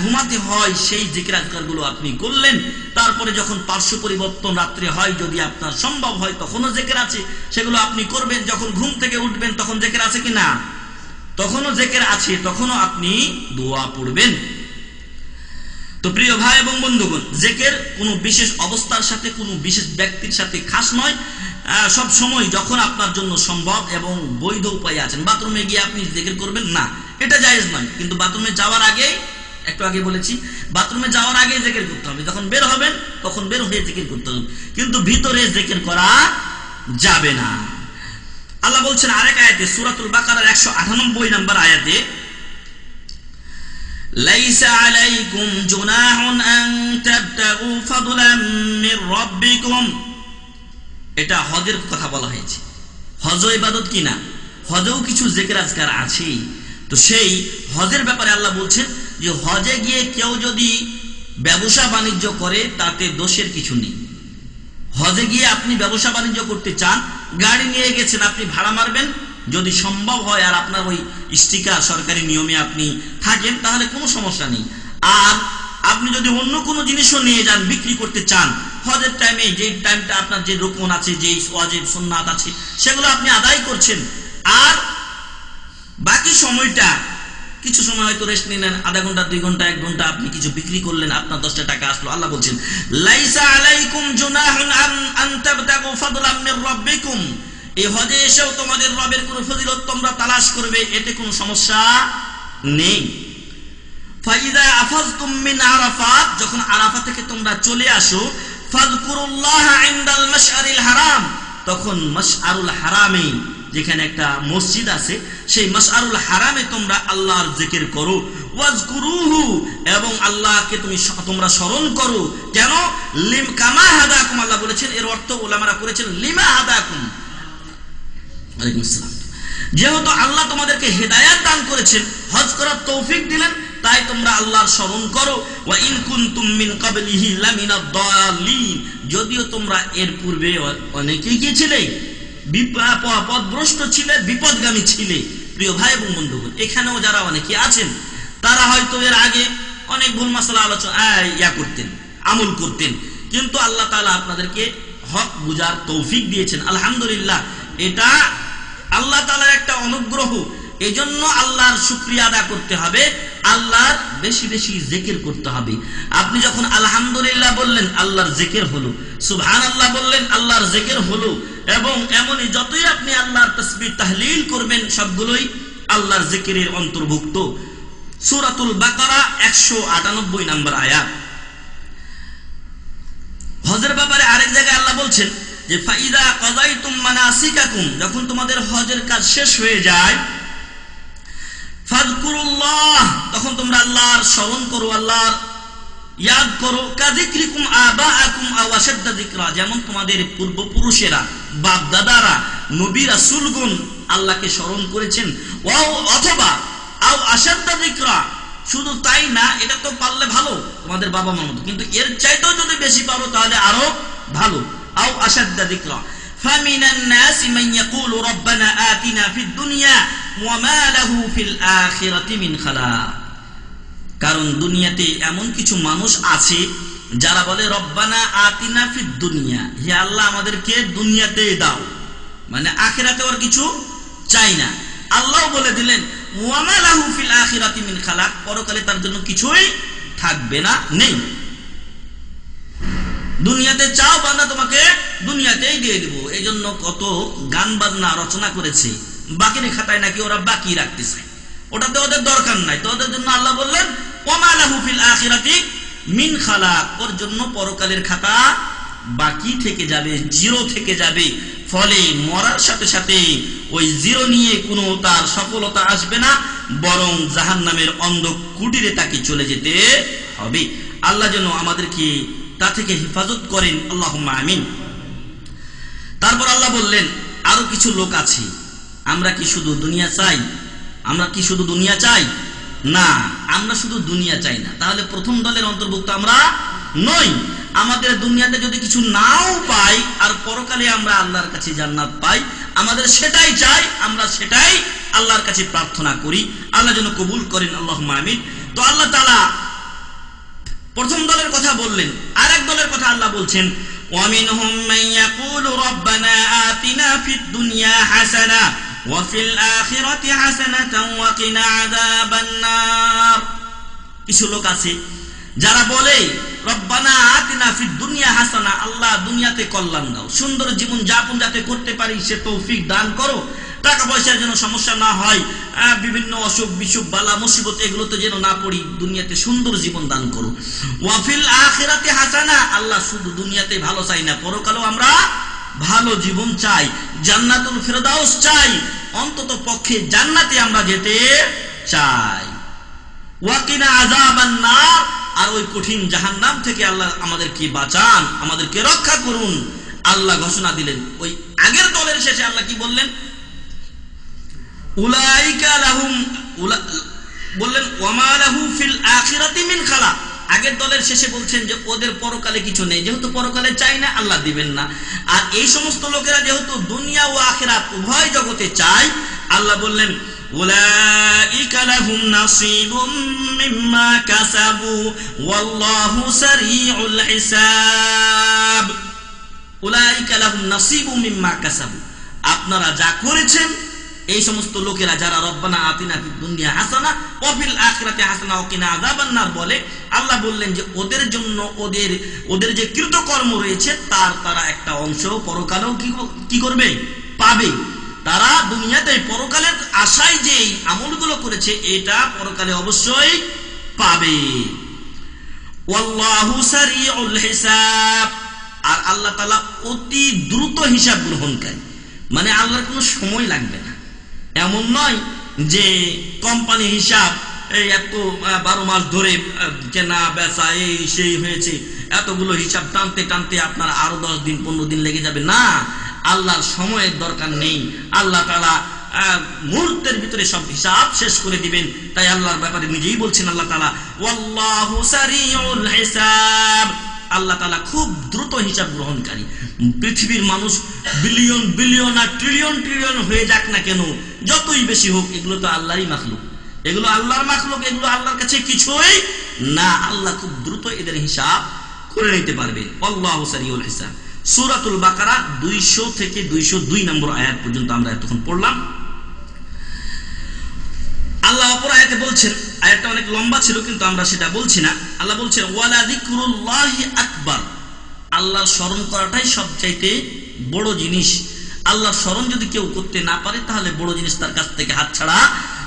ঘুমাতে হয় সেই জিকির আজকারগুলো আপনি করলেন। তারপরে যখন পার্শ্ব পরিবর্তন রাত্রে হয়, যদি আপনার সম্ভব হয় তখনও জিকির আছে, সেগুলো আপনি করবেন। যখন ঘুম থেকে উঠবেন তখন জিকির আছে কিনা, তখনও জিকির আছে, তখনও আপনি দোয়া পড়বেন। তো প্রিয় ভাই এবং বন্ধুগণ, জিকির কোনো বিশেষ অবস্থার সাথে, কোনো বিশেষ ব্যক্তির সাথে খাস নয়। সব সময় যখন আপনার জন্য সম্ভব এবং বৈধ উপায় আছেন, বাথরুমে গিয়ে আপনি জিকির করবেন না, এটা জায়েজ নয়। কিন্তু বাথরুমে যাওয়ার আগে, একটু আগে বলেছি, বাথরুমে যাওয়ার আগে জিকির করতে হবে। যখন বের হবেন তখন বের হয়ে জিকির করতে হবে, কিন্তু ভিতরে জিকির করা যাবে না। আল্লাহ বলছেন আরেক আয়াতে, সূরাতুল বাকারার 198 নম্বর আয়াতে, লাইসা আলাইকুম জুনাহুন আন তাবতাগু ফাদলাম মির রাব্বিকুম। এটা হজের কথা বলা হয়েছে। হজ ইবাদত কিনা, হজেও কিছু জিকির আজকার আছে। তো সেই হজের ব্যাপারে আল্লাহ বলছেন যে হজে গিয়ে কেউ যদি ব্যবসা বাণিজ্য করে তাতে দোষের কিছু নেই। হজে গিয়ে আপনি ব্যবসা বাণিজ্য করতে চান, গাড়ি নিয়ে গেছেন, আপনি ভাড়া মারবেন যদি সম্ভব হয়, আর আপনার ওই স্টিকার সরকারি নিয়মে আপনি থাকেন, তাহলে কোনো সমস্যা নেই। আর আপনি যদি অন্য কোনো জিনিসও নিয়ে যান, বিক্রি করতে চান, হজের টাইমে যে টাইমটা আপনার যে রুকন আছে, যে ওয়াজিব সুন্নাত আছে, সেগুলো আপনি আদায় করছেন, আর বাকি সময়টা কিছু সময় হয়তো রেস্ট নিলেন, আধা ঘন্টা, 2 ঘন্টা, 1 ঘন্টা আপনি কিছু বিক্রি করলেন, আপনার 10টা টাকা আসলো। আল্লাহ বলছেন লাইসা আলাইকুম জুনাহুন আন তাবতাগু ফাদলাম মির রাব্বিকুম, এই হজে এসেও তোমাদের রবের কোন ফজিলত তোমরা তালাশ করবে, এতে কোনো সমস্যা নেই। ফাইদা আফাজতুম মিন আরাফাত, যখন আরাফা থেকে তোমরা চলে আসো, ফাযকুরুল্লাহ ইনদাল মাশআরিল হারাম, তখন মাশআরুল হারামে, যেখানে একটা মসজিদ আছে, সেই মাশআরুল হারামে তোমরা আল্লাহর জিকির করো। ওয়াজকুরুহু, এবং আল্লাহকে তোমরা স্মরণ করো। কেন? লিম কামা হাদাকুম, আল্লাহ বলেছেন, এর অর্থ উলামারা করেছেন লিমা হাদাকুম। ওয়ালাইকুম আসসালাম। যেহেতু আল্লাহ তোমাদেরকে হেদায়েত দান করেছেন, হজ করার তৌফিক দিলেন, তাই তোমরা আল্লাহর স্মরণ করো। ওয়া ইন কুনতুম মিন ক্বাবলিহি লামিনাদ দাল্লিন, যদিও তোমরা এর পূর্বে অনেকেই কি ছিলে, পথভ্রষ্ট ছিলে, বিপদগামী ছিলে। প্রিয় ভাই এবং বন্ধুগণ, এখানেও যারা অনেকে আছেন, তারা হয়তো এর আগে অনেক ভুল মাসালা আলোচনা করতেন, আমল করতেন, কিন্তু আল্লাহ তাআলা আপনাদেরকে হক বুঝার তৌফিক দিয়েছেন। আলহামদুলিল্লাহ, এটা আল্লাহ তাআলার একটা অনুগ্রহ। এজন্য আল্লাহর শুকরিয়া আদা করতে হবে, আল্লাহর বেশি বেশি জিকির করতে হবে। আপনি যখন আলহামদুলিল্লাহ বললেন, আল্লাহর জিকির হলো, সুবহানাল্লাহ বললেন, আল্লাহর জিকির হলো, এবং এমনই যতই আপনি আল্লাহর তাসবিহ তাহলিল করবেন, সবগুলোই আল্লাহর জিকিরের অন্তর্ভুক্ত। সূরাতুল বাকারা 198 নম্বর আয়াত। হজের ব্যাপারে আরেক জায়গায় আল্লাহ বলছেন যে ফাইদা কাযাইতুম মানাসিকাকুম, যখন তোমাদের হজের কাজ শেষ হয়ে যায়, ফাযকুরুল্লাহ, তখন তোমরা আল্লাহর স্মরণ করো, আল্লাহর ইয়াদ করো। কাযিকরিকুম আবাআকুম আও আশাদ্দা যিকরা, যেমন তোমাদের পূর্বপুরুষেরা, বাপ দাদারা, নবী রাসূলগণ আল্লাহকে স্মরণ করেছেন। ওয়াও, অথবা আও আশাদ্দা যিকরা, শুধু তাই না, এটা তো পারলে ভালো, তোমাদের বাবা মার মতো, কিন্তু এর চাইতেও যদি বেশি পারো তাহলে আরো ভালো। আও আশাদ্দা যিকরা। ফামিনান নাসি মান ইয়াকুলু রাব্বানা আতিনা ফিদ দুনিয়া ওয়া মা লাহু ফিল আখিরাতি মিন খালাক, কারণ দুনিয়াতে এমন কিছু মানুষ আছে যারা বলে রব্বানা আতিনা ফিদ দুনিয়া, হে আল্লাহ আমাদেরকে দুনিয়াতে দাও, মানে আখিরাতে আর কিছু চাই না। আল্লাহ বলে দিলেন ওয়া মা লাহু ফিল আখিরাতি মিন খালাক, পরকালে তার জন্য কিছুই থাকবে না, নেই। দুনিয়াতে চাও বান্দা, তোমাকে দুনিয়াতেই দিয়ে দিব। এই জন্য কত গান বাজনা রচনা করেছে, বাকির খাতায় নাকি ওরা বাকি রাখতে চায়, ওটাতে ওদের দরকার নাই, তো ওদের জন্য আল্লাহ বললেন ওয়া মা লাহু ফিল আখিরাতি মিন খালাক, ওর জন্য পরকালের খাতা বাকি থেকে যাবে, জিরো থেকে যাবে। ফলে মরার সাথে সাথে ওই জিরো নিয়ে কোনো তার সফলতা আসবে না, বরং জাহান্নামের অন্ধ কুটিরে তাকে চলে যেতে হবে। আল্লাহ যেন আমাদেরকে তা থেকে হেফাজত করেন, আল্লাহুম্মা আমিন। তারপর আল্লাহ বললেন আরো কিছু লোক আছে, আমরা কি শুধু দুনিয়া চাই? আমরা কি শুধু দুনিয়া চাই? না, আমরা শুধু দুনিয়া চাই না, তাহলে প্রথম দলের অন্তর্ভুক্ত আমরা নই। আমাদের দুনিয়াতে যদি কিছু নাও পাই, আর পরকালে আমরা আল্লাহর কাছে জান্নাত পাই, আমাদের সেটাই চাই, আমরা সেটাই আল্লাহর কাছে প্রার্থনা করি। আল্লাহ যেন কবুল করেন, আল্লাহুম্মা আমিন। তো আল্লাহ তাআলা প্রথম দলের কথা বললেন, আরেক দলের কথা আল্লাহ বলছেন ওয়ামিনহুম মান ইয়াকুলু রাব্বানা আতিনা ফিদ দুনিয়া হাসানা ওয়া ফিল আখিরাতি হাসানাতান ওয়া কিনা আযাবান নার। কিছু লোক আছে যারা বলে রব্বানা আতিনা ফিদ দুনিয়া হাসানা, আল্লাহ দুনিয়াতে কল্যাণ দাও, সুন্দর জীবন যাপন যাতে করতে পারি সে তৌফিক দান করো, টাকা পয়সার যেন সমস্যা না হয়, বিভিন্ন অসুখ বিসুখ বালা মুসিবত এগুলোতে যেন না পড়ি, দুনিয়াতে সুন্দর জীবন দান করো। ওয়া ফিল আখিরাতি হাসানা, আল্লাহ শুধু দুনিয়াতে ভালো চাই না, পরকালেও আমরা ভালো জীবন চাই, জান্নাতুল ফেরদাউস চাই, অন্তত পক্ষে জান্নাতে আমরা যেতে চাই। ওয়া কিনা আযাবান নার, আর ওই কঠিন জাহান্নাম থেকে আল্লাহ আমাদেরকে বাঁচান, আমাদেরকে রক্ষা করুন। আল্লাহ ঘোষণা দিলেন। ওই আগের দলের শেষে আল্লাহ কি বললেন? উলাইকা লাহুম, বললেন ওয়া মা লাহু ফিল আখিরাতি মিন খালাক, আগের দলের শেষে বলছেন যে ওদের পরকালে কিছু নেই, যেহেতু পরকালে চাই না আল্লাহ দিবেন না। আর এই সমস্ত লোকেরা যেহেতু দুনিয়া ও আখিরাত উভয় জগতে চায়, আল্লাহ বললেন উলাইকা লাহুম নাসিবুম মিম্মা কাসাবু ওয়াল্লাহু সারিউল হিসাব। উলাইকা লাহুম নাসিবুম মিম্মা কাসাবু, আপনারা যা করেছেন এই সমস্ত লোকেরা যারা রব্বানা আতিনা ফিদ দুনিয়া হাসানা ওয়া ফিল আখিরাতি হাসানা ওয়া কিনা আযাবান নার বলে, আল্লাহ বললেন যে ওদের জন্য ওদের যে কৃতকর্ম রয়েছে তারা একটা অংশ পরকালেও কি করবে, পাবে। তারা দুনিয়াতে পরকালের আশায় যে এই আমলগুলো করেছে এটা পরকালে অবশ্যই পাবে। ওয়াল্লাহু সারিউল হিসাব, আর আল্লাহ তাআলা অতি দ্রুত হিসাব গ্রহণকারী, মানে আল্লাহর কোনো সময় লাগবে না। এমন নয় যে কোম্পানি হিসাব এই এত 12 মাস ধরে কেনা বেচা এই সেই হয়েছে, এতগুলো হিসাব টানতে টানতে আপনার আরো 10 দিন 15 দিন লেগে যাবে, না, আল্লাহর সময়ের দরকার নেই। আল্লাহ তাআলা মুহূর্তের ভিতরে সব হিসাব শেষ করে দিবেন। তাই আল্লাহর ব্যাপারে নিজেই বলছেন আল্লাহ তাআলা ওয়াল্লাহু সারিউল হিসাব, আল্লাহ তাআলা খুব দ্রুত হিসাব গ্রহণকারী। পৃথিবীর মানুষ বিলিয়ন বিলিয়ন আর ট্রিলিয়ন ট্রিলিয়ন হয়ে যাক না কেন, যতই বেশি হোক, এগুলো তো আল্লাহরই মাখলুক, এগুলো আল্লাহর মাখলুক, এগুলো আল্লাহর কাছে কিছুই না। আল্লাহ খুব দ্রুত এদের হিসাব করে নিতে পারবে। আল্লাহু সারিউল হিসাব। সূরাতুল বাকারা 200 থেকে 202 নম্বর আয়াত পর্যন্ত আমরা এতক্ষণ পড়লাম। আল্লাহ অপর আয়াতে বলছেন, আয়াতটা অনেক লম্বা ছিল কিন্তু আমরা সেটা বলছি না। আল্লাহ বলছেন ওয়ালা যিকরুল্লাহি আকবার, আল্লাহর স্মরণ করাটাই সবচাইতে বড় জিনিস। আল্লাহর স্মরণ যদি কেউ করতে না পারে তাহলে বড় জিনিস তার কাছ থেকে হাতছাড়া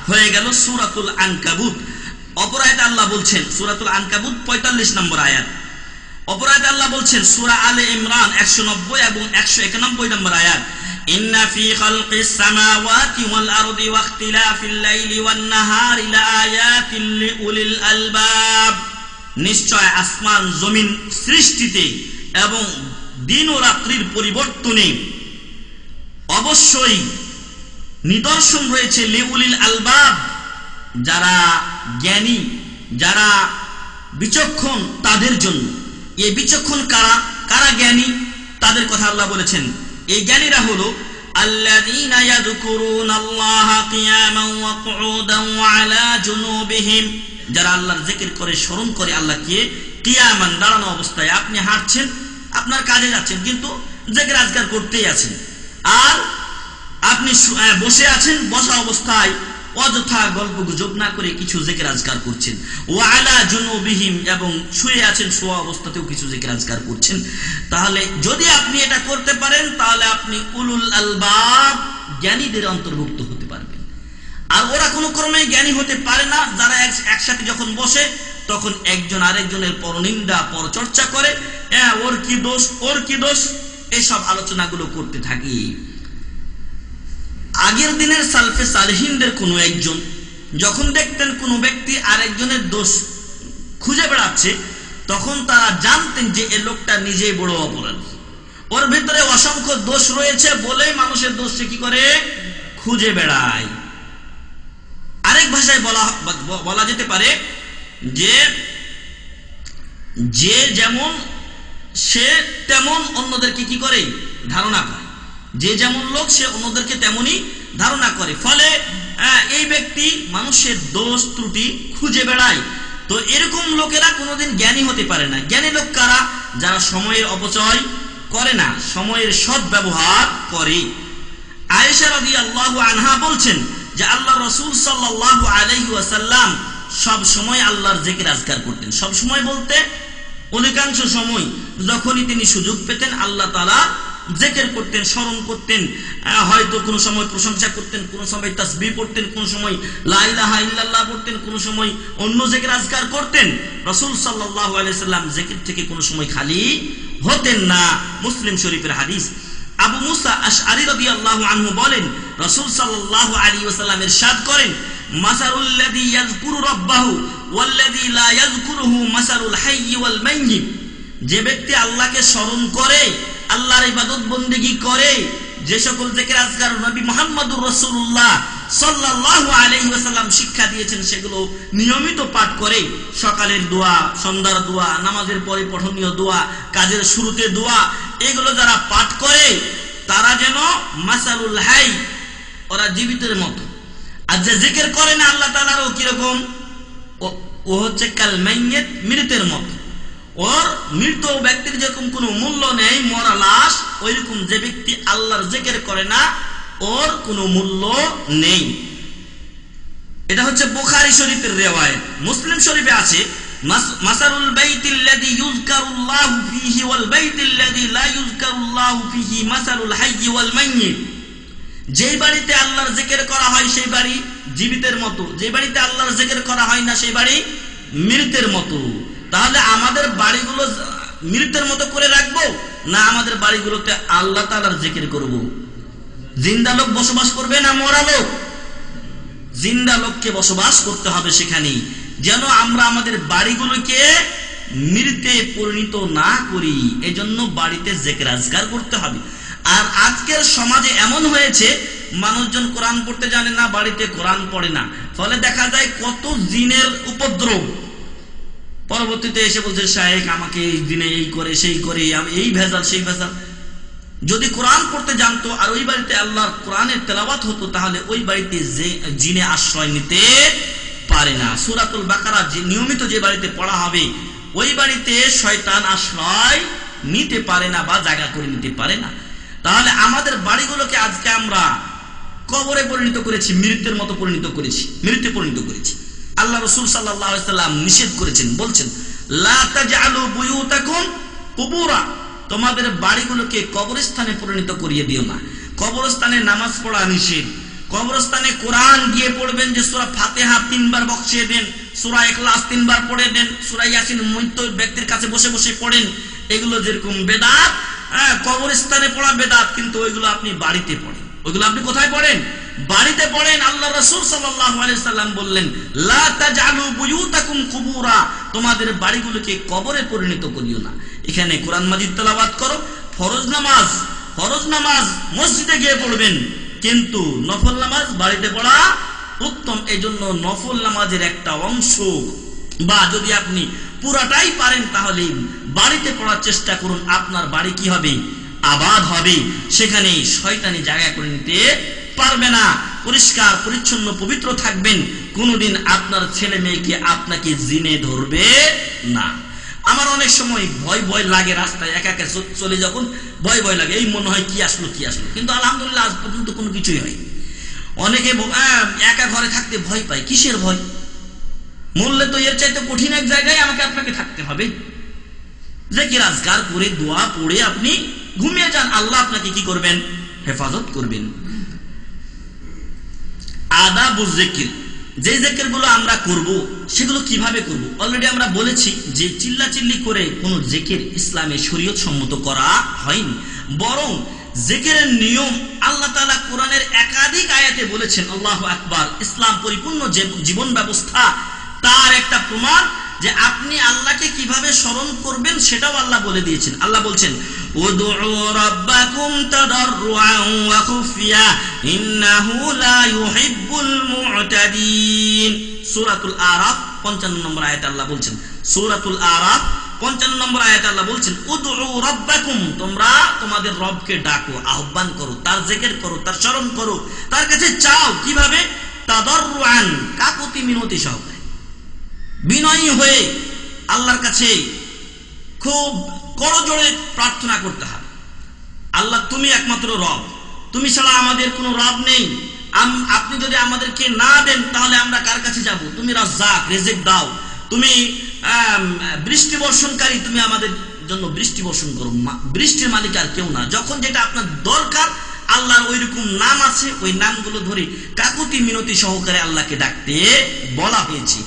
হয়ে গেল। সূরাতুল আনকাবুত অপর আয়াতে আল্লাহ বলছেন, সূরাতুল আনকাবুত 45 নম্বর আয়াত। অপর আয়াতে আল্লাহ বলছেন সূরা আলে ইমরান 190 এবং 191 নম্বর আয়াত, ইন্না ফি খালকিস সামাওয়াতি ওয়াল আরদি ওয়া ইখতিলাফিল লাইলি ওয়ান নাহারি লাআয়াতিন লিউলিল আলবাব, নিশ্চয় আসমান জমিন সৃষ্টিতে এবং দিন ও রাত্রির পরিবর্তনে অবশ্যই নিদর্শন রয়েছে লিউলিল আলবাব, যারা জ্ঞানী, যারা বিচক্ষণ তাদের জন্য। এই বিচক্ষণ কারা জ্ঞানী, তাদের কথা আল্লাহ বলেছেন। এই জ্ঞানীরা হলো আল্লাযীনা ইয়াযকুরুনাল্লাহা কিয়ামান ওয়া কুউদান ওয়া আলা জুনুবিহিম, যারা আল্লাহর জিকির করে, স্মরণ করে আল্লাহকে কিয়ামান, দাঁড়ানো অবস্থায়। আপনি হাঁটছেন, আপনার কাজে যাচ্ছেন কিন্তু জিকির আজকার করতেই আছেন। আর আপনি বসে আছেন, বসা অবস্থায় অযথা গল্প গুজব না করে কিছু জিকির আজকার করছেন। ওয়া আলা জুনুবিহিম, এবং শুয়ে আছেন, শোয়া অবস্থাতেও কিছু জিকির আজকার করছেন। তাহলে যদি আপনি এটা করতে পারেন তাহলে আপনি উলুল আলবাব, জ্ঞানীদের অন্তর্ভুক্ত হতে পারবেন। আর ওরা কোনো ক্রমে জ্ঞানী হতে পারে না, যারা একসাথে যখন বসে তখন একজন আরেকজনের পরনিন্দা, পরচর্চা করে, ওর কি দোষ, ওর কি দোষ, এসব আলোচনাগুলো করতে থাকি। আগের দিনের সালফে সালেহিনদের কোনো একজন যখন দেখতেন কোনো ব্যক্তি আরেকজনের দোষ খুঁজে বেড়াচ্ছে, তখন তারা জানতেন যে এই লোকটা নিজেই বড় অপরাধী, ওর ভিতরে অসংখ্য দোষ রয়েছে বলেই মানুষের দোষ সে কি করে, খুঁজে বেড়ায়। আরেক ভাষায় বলা যেতে পারে যে যেমন সে তেমন অন্যদেরকে কি করে, ধারণা করে। যে যেমন লোক সে অন্যদেরকে তেমনই ধারণা করে। ফলে এই ব্যক্তি মানুষের দোষ ত্রুটি খুঁজে বেড়ায়। তো এরকম লোকেরা কোনোদিন জ্ঞানী হতে পারে না। জ্ঞানী লোক কারা? যারা সময়ের অপচয় করে না, সময়ের সদ্ব্যবহার করে। আয়েশা রাদিয়াল্লাহু আনহা বলছেন যে আল্লাহ রাসূল সাল্লাল্লাহু আলাইহি ওয়াসাল্লাম সব সময় আল্লাহর জিকির আজকার করতেন। সব সময় বলতে অধিকাংশ সময় যখনই তিনি সুযোগ পেতেন আল্লাহ তাআলা জিকির করতেন, স্মরণ করতেন। হয়তো কোনো সময় প্রশংসা করতেন, কোনো সময় তাসবিহ পড়তেন, কোনো সময় লা ইলাহা ইল্লাল্লাহ পড়তেন, কোনো সময় অন্য জিকির আজকার করতেন। রাসূল সাল্লাল্লাহু আলাইহি সাল্লাম জিকির থেকে কোনো সময় খালি হতেন না। মুসলিম শরীফের হাদিস। আবু মুসা আশআরী রাদিয়াল্লাহু আনহু বলেন, রাসূল সাল্লাল্লাহু আলাইহি ওয়াসাল্লাম ইরশাদ করেন, মাসালুল লাযী ইয়াযকুরু রাব্বাহু ওয়াল্লাযী লা ইয়াযকুরুহু মাসালুল হাইয়্যি ওয়াল মাইয়্যিত। যে ব্যক্তি আল্লাহকে স্মরণ করে, আল্লাহর ইবাদত বন্দেগী করে, যে সকল জিকির আজকার নবী মুহাম্মদুর রাসূলুল্লাহ সাল্লাল্লাহু আলাইহি ওয়াসাল্লাম শিক্ষা দিয়েছেন সেগুলো নিয়মিত পাঠ করে, সকালের দোয়া, সন্ধ্যার দোয়া, নামাজের পরে পঠনীয় দোয়া, কাজের শুরুতে দোয়া, এগুলো যারা পাঠ করে তারা যেন মাসালুল হাই, ওরা জীবিতের মতো। আর যে জিকির করে না আল্লাহ তাআলার, ও কিরকম? ও হচ্ছে কাল মাইয়িত, মৃতের মতো। ওর মৃত ব্যক্তির যেরকম কোনো মূল্য নেই, মরা লাশ, ওইরকম যে ব্যক্তি আল্লাহর জিকির করে না ওর কোনো মূল্য নেই। এটা হচ্ছে বুখারী শরীফের রিওয়ায়াত। মুসলিম শরীফে আছে মাসালুল বাইতিল্লাযী ইউযকারুল্লাহু ফীহি ওয়াল বাইতিল্লাযী লা ইউযকারুল্লাহু ফীহি মাসালুল হাইয়্যি ওয়াল মাইয়্যিত। যেই বাড়িতে আল্লাহর জিকির করা হয় সেই বাড়ি জীবিতের মতো, যে বাড়িতে আল্লাহর জিকির করা হয় না সেই বাড়ি মৃতের মতো। তাহলে আমাদের বাড়িগুলো মৃতের মতো করে রাখবো না আমাদের বাড়িগুলোতে আল্লাহ তাআলার জিকির করব? জিন্দা লোক বসবাস করবে না মরা লোক? জিন্দা লোককে বসবাস করতে হবে সেখানে, যেন আমরা আমাদের বাড়িগুলোকে মৃতে পরিণত না করি। এজন্য বাড়িতে জিকির আজকার করতে হবে। আর আজকের সমাজে এমন হয়েছে মানুষজন কোরআন পড়তে জানে না, বাড়িতে কোরআন পড়ে না, ফলে দেখা যায় কত জিনের উপদ্রব। পরবর্তীতে এসে বলছে শায়েখ আমাকে এই দিনে এই করে সেই করে, আমি এই ভেজাল সেই ভেজাল। যদি কোরআন পড়তে জানতো আর ওই বাড়িতে আল্লাহর কোরআনের তেলাওয়াত হতো তাহলে ওই বাড়িতে জিনে আশ্রয় নিতে পারে না। সূরাতুল বাকারা যে নিয়মিত যে বাড়িতে পড়া হবে ওই বাড়িতে শয়তান আশ্রয় নিতে পারে না বা জায়গা করে নিতে পারে না। তাহলে আমাদের বাড়িগুলোকে আজকে আমরা কবরে পরিণত করেছি, মৃতের মতো পরিণত করেছি, মৃতে পরিণত করেছি। আল্লাহ রাসূল সাল্লাল্লাহু আলাইহি ওয়াসাল্লাম নিষেধ করেছেন, বলছেন লা তাজআলু বুয়ুতাকুম কুবুরা, তোমাদের বাড়িগুলোকে কবরস্থানে পরিণত করিয়ে দিও না। কবরস্থানে নামাজ পড়া নিষেধ। কবরস্থানে কোরআন গিয়ে পড়বেন যে সূরা ফাতিহা 3 বার বকশিয়ে দেন, সূরা ইখলাস 3 বার পড়ে দেন, সূরা ইয়াসিন মৃত ব্যক্তির কাছে বসে বসে পড়েন, এগুলো যেরকম বেদাত, কবরস্থানে পড়া বেদাত, কিন্তু ওইগুলো আপনি বাড়িতে পড়েন। ওইগুলো আপনি কোথায় পড়েন? বাড়িতে পড়েন। আল্লাহ রাসূল সাল্লাল্লাহু আলাইহি সাল্লাম বললেন লা তাজআলু বুয়ুতাকুম কুবুরা, তোমাদের বাড়িগুলোকে কবরে পরিণত করিও না। এখানে কোরআন মাজিদ তেলাওয়াত করো, ফরজ নামাজ মসজিদে গিয়ে পড়বেন, কিন্তু নফল নামাজ বাড়িতে পড়া উত্তম। এজন্য নফল নামাজের একটা অংশ বা যদি আপনি পুরাটাই পারেন তাহলে বাড়িতে পড়ার চেষ্টা করুন। আপনার বাড়ি কি হবে? আবাদ হবে, সেখানে শয়তানি জায়গা করে নিতে পারবে না। পরিষ্কার পরিচ্ছন্ন পবিত্র থাকবেন, কোনোদিন আপনার ছেলে মেয়েকে আপনাকে জিনে ধরবে না। আমার অনেক সময় ভয় লাগে, রাস্তায় একা একা চলে যখন ভয় লাগে, এই মনে হয় কি আসলো, কিন্তু আলহামদুলিল্লাহ আজ পর্যন্ত কোনো কিছুই হয়। অনেকে একা ঘরে থাকতে ভয় পায়, কিসের ভয়? মূল্যে তো এর চাইতে কঠিন এক জায়গায় আমাকে আপনাকে থাকতে হবে। জিকির আজকার করে দোয়া পড়ে আপনি ঘুমিয়ে যান, আল্লাহ আপনাকে কি করবেন? হেফাজত করবেন। আদাবুজ জিকির, যে জিকির গুলো আমরা করব সেগুলো কিভাবে করব? অলরেডি আমরা বলেছি যে চিল্লাচিল্লি করে কোন জিকির ইসলামে শরীয়ত সম্মত করা হয়নি, বরং জিকিরের নিয়ম আল্লাহ তাআলা কোরআনের একাধিক আয়াতে বলেছেন। আল্লাহু আকবার। ইসলাম পরিপূর্ণ যে জীবন ব্যবস্থা তার একটা প্রমাণ যে আপনি আল্লাহকে কিভাবে স্মরণ করবেন সেটাও আল্লাহ বলে দিয়েছেন। আল্লাহ বলছেন উদউ রাব্বাকুম তাদাররুআন ওয়া খুফিয়া ইন্নাহু লা ইউহিব্বুল মু'তাদিন। সূরাতুল আরাফ 55 নম্বর আয়াতে আল্লাহ বলছেন, সূরাতুল আরাফ 55 নম্বর আয়াতে আল্লাহ বলছেন উদউ রাব্বাকুম, তোমরা তোমাদের রবকে ডাকো, আহ্বান করো, তার জিকির করো, তার স্মরণ করো, তার কাছে চাও। কিভাবে? তাদাররুআন, কাকুতি মিনতি সহকারে, বিনয়ী হয়ে আল্লাহর কাছে খুব করজোড়ে প্রার্থনা করতে হবে। আল্লাহ তুমি একমাত্র রব, তুমি ছাড়া আমাদের কোনো রব নেই। আপনি যদি আমাদেরকে না দেন তাহলে আমরা কার কাছে যাব? তুমি রাজ্জাক, রিজিক দাও, তুমি বৃষ্টি বর্ষণকারী, তুমি আমাদের জন্য বৃষ্টি বর্ষণ করো। বৃষ্টির মালিক আর কেউ না। যখন যেটা আপনার দরকার আল্লাহর ওইরকম নাম আছে, ওই নামগুলো ধরে কাকুতি মিনতি সহকারে আল্লাহকে ডাকতে বলা হয়েছে।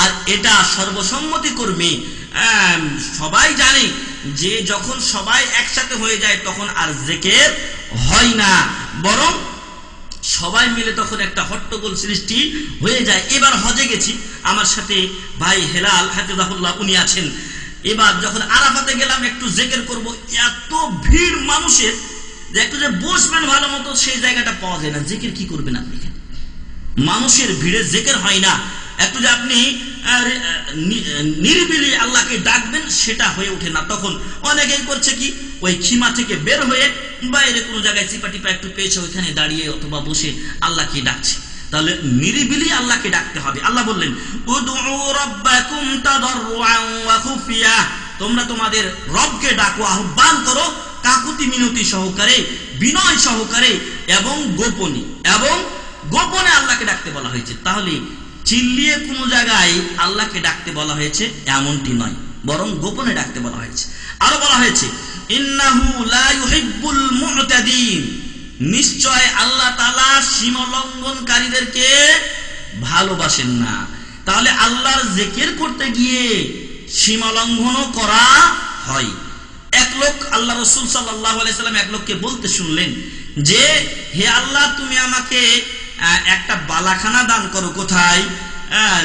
আর এটা সর্বসম্মতি কর্মী সবাই জানে যে যখন সবাই একসাথে হয়ে যায় তখন আর জিকির হয় না, বরং সবাই মিলে তখন একটা হট্টগোল সৃষ্টি হয়ে যায়। এবার হজে গেছি, আমার সাথে ভাই হেলাল হাফিজাহুল্লাহ উনি আছেন। এবার যখন আরাফাতে গেলাম একটু জিকির করব, এত ভিড় মানুষের যে একটু যে বসবেন ভালো মতো সেই জায়গাটা পাওয়া যায় না। জিকির কি করবেন আপনি? মানুষের ভিড়ে জিকির হয় না। একটু যে আপনি নিরিবিলি আল্লাহকে ডাকবেন সেটা হয়ে ওঠে না। তখন অনেকেই করছে কি, ওই খিমা থেকে বের হয়ে বাইরে কোনো জায়গায় চিপা টিপা একটু পেয়েছে, ওইখানে দাঁড়িয়ে অথবা বসে আল্লাহকে ডাকছে। তাহলে নিরিবিলি আল্লাহকে ডাকতে হবে। আল্লাহ বললেন উদউ রাব্বাকুম তাদাররুআন ওয়া খুফিয়া, তোমরা তোমাদের রবকে ডাকো, আহ্বান করো কাকুতি মিনতি সহকারে, বিনয় সহকারে এবং গোপনে। এবং গোপনে আল্লাহকে ডাকতে বলা হয়েছে। তাহলে চিল্লিয়ে কোন জায়গায় আল্লাহকে ডাকতে বলা হয়েছে এমনটি নয়, বরং গোপনে ডাকতে বলা হয়েছে। আরো বলা হয়েছে ইন্নাহু লা ইউহিব্বুল মু'তাদিন, নিশ্চয় আল্লাহ তাআলা সীমা লঙ্ঘনকারীদেরকে ভালোবাসেন না। তাহলে আল্লাহর জিকির করতে গিয়ে সীমা লঙ্ঘনও করা হয়। এক লোক, আল্লাহ রাসূল সাল্লাল্লাহু আলাইহি সাল্লাম এক লোককে বলতে শুনলেন যে হে আল্লাহ, তুমি আমাকে একটা বালাখানা দান করো। কোথায়?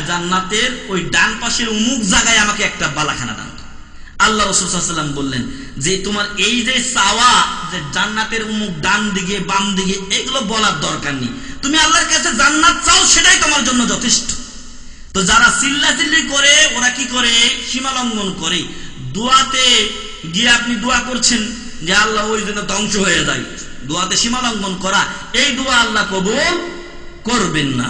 জান্নাতের ওই ডান পাশের অমুক জায়গায় আমাকে একটা বালাখানা দান করো। আল্লাহ রাসূল সাল্লাল্লাহু আলাইহি সাল্লাম বললেন যে তোমার এই যে চাওয়া, যে জান্নাতের অমুক ডান দিকে বাম দিকে, এগুলো বলার দরকার নেই। তুমি আল্লাহর কাছে জান্নাত চাও, সেটাই তোমার জন্য যথেষ্ট। তো যারা চিল্লাচিল্লি করে, ওরা কি করে? সীমা লঙ্ঘন করে। দোয়াতে গিয়ে আপনি দোয়া করছেন যে আল্লাহ ওই জন্য ধ্বংস হয়ে যায়, দোয়াতে সীমা লঙ্ঘন করা, এই দোয়া আল্লাহ কবুল করবেন না।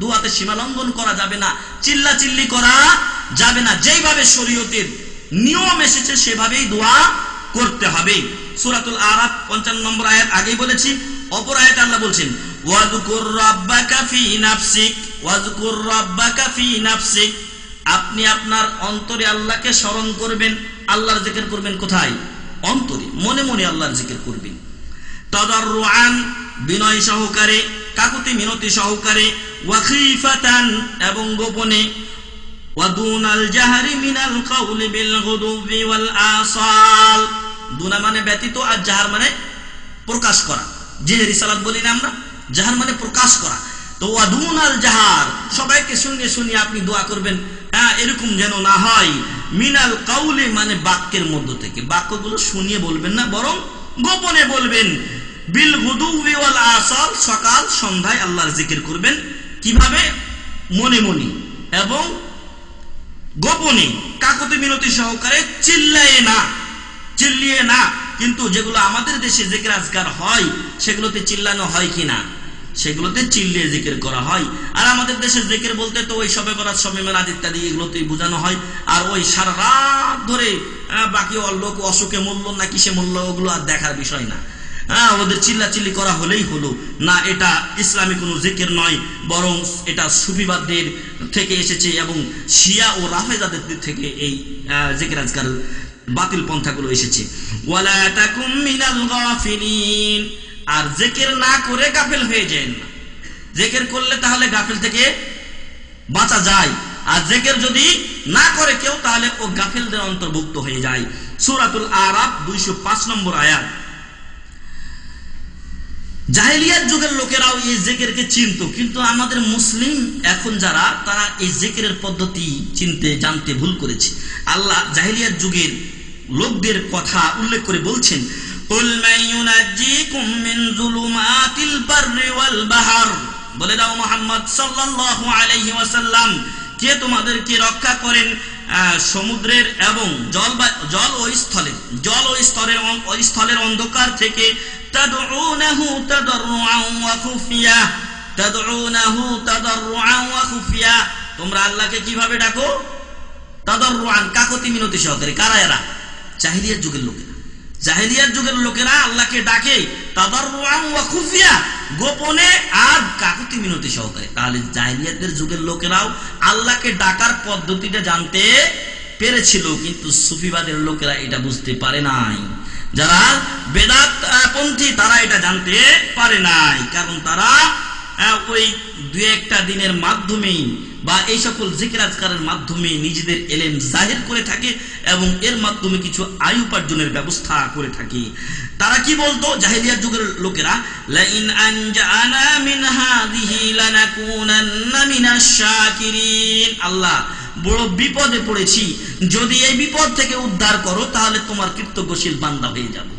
দোয়াতে সীমা লঙ্ঘন করা যাবে না, চিল্লা চিল্লি করা যাবে না। যেইভাবে শরীয়তের নিয়ম এসেছে সেভাবেই দোয়া করতে হবে। সূরাতুল আরাফ 55 নম্বর আয়াত আগেই বলেছি। অপর আয়াতে আল্লাহ বলছেন ওয়াযকুর রাব্বাকা ফি নাফসিক, ওয়াযকুর রাব্বাকা ফি নাফসিক, আপনি আপনার অন্তরে আল্লাহকে স্মরণ করবেন। আল্লাহর জিকির করবেন কোথায়? অন্তরে, মনে মনে আল্লাহর জিকির করবেন। তাদাররুআন, বিনয় সহকারে, কাকুতি মিনতি সহকারে, ওয়া খিফাতান, এবং গোপনে, ওয়া দুনাল জাহরি মিনাল কাউলি বিল গুদুবি ওয়াল আসাল। দুনা মানে ব্যতীত, আর জাহার মানে প্রকাশ করা। জিহরি সালাত বলি না আমরা, জাহার মানে প্রকাশ করা। তো ওয়া দুনাল জাহার, সবাইকে শুনিয়ে শুনিয়ে আপনি দোয়া করবেন। এরকম যেন না হয় মিনাল কাউলি মানে বাক্যের মধ্য থেকে, বাক্যগুলো শুনিয়ে বলবেন না, বরং গোপনে বলবেন। বিল গুদুবি ওয়াল আসাল, সকাল সন্ধ্যায় আল্লাহর জিকির করবেন। কিভাবে? মনে মনে এবং গোপনে, কাকুতি মিনতি সহকারে, চিল্লিয়ে না। কিন্তু যেগুলো আমাদের দেশে জিকির আজকার হয় সেগুলোতে চিল্লানো হয় কিনা? সেগুলোতে চিল্লিয়ে জিকির করা হয়। আর আমাদের দেশে জিকির বলতে তো ওই শবে বরাত, শবে মিলাদ ইত্যাদি এগুলোতেই বোঝানো হয়। আর ওই সারা রাত ধরে বাকি লোক অসুখে মূল্য না কিসে মূল্য, ওগুলো আর দেখার বিষয় না। ওদের চিল্লা চিল্লি করা হলেই হলো না, এটা ইসলামী কোনো জিকির নয়, বরং এটা সুফিবাদদের থেকে এসেছে এবং শিয়া ও রাফেজাদের থেকে এই জিকির আজকার বাতিল পন্থাগুলো এসেছে। ওয়ালা তাকুম মিনাল গাফিলিন, আর জিকির না করে গাফেল হয়ে যায় না। জিকির করলে তাহলে গাফেল থেকে বাঁচা যায়, আর জিকির যদি না করে কেউ তাহলে ও গাফেলদের অন্তর্ভুক্ত হয়ে যায়। সূরাতুল আরাফ 205 নম্বর আয়াত। জাহেলিয়াত যুগের লোকেরাও এই জিকিরকে চিনত, কিন্তু আমাদের মুসলিম এখন যারা, তারা এই জিকিরের পদ্ধতি চিনতে জানতে ভুল করেছে। আল্লাহ জাহেলিয়াত যুগের লোকদের কথা উল্লেখ করে বলছেন কুল মান ইউনাজ্জিকুম মিন যুলুমাতিল বাররি ওয়াল বাহর, বলে দাও মুহাম্মদ সাল্লাল্লাহু আলাইহি ওয়াসাল্লাম, কে তোমাদেরকে রক্ষা করেন সমুদ্রের এবং জল ও স্থলের অন্ধকার থেকে। তাদউনাহু তাদাররুআন ওয়া খুফিয়া, তাদউনাহু তাদাররুআন ওয়া খুফিয়া, তোমরা আল্লাহকে কিভাবে ডাকো? তাদাররুআন, কাকুতি মিনতি সহকারে। কারা এরা? জাহেলিয়াত যুগের লোকেরা। জাহেলিয়াত যুগের লোকেরা আল্লাহকে ডাকে তাদাররুআন ওয়া খুফিয়া, গোপনে আর কাকুতি মিনতি সহকারে। তাহলে জাহেলিয়াতের যুগের লোকেরাও আল্লাহকে ডাকার পদ্ধতিটা জানতে পেরেছিল, কিন্তু সুফিবাদের লোকেরা এটা বুঝতে পারে নাই। যারা বেদাত পন্থী তারা এটা জানতে পারে নাই, কারণ তারা ওই দুই একটা দিনের মাধ্যমেই বা এই সকল জিকির আজকারের মাধ্যমে নিজেদের এলেম জাহির করে থাকে এবং এর মাধ্যমে কিছু আয় উপার্জনের ব্যবস্থা করে থাকে। তারা কি বলতো জাহেলিয়াত যুগের লোকেরা? লাইন আনজানা মিন হাযিহি লানাকুনান্না মিনাশ শাকিরিন, আল্লাহ বড় বিপদে পড়েছি, যদি এই বিপদ থেকে উদ্ধার করো তাহলে তোমার কৃতজ্ঞশীল বান্দা হয়ে যাব।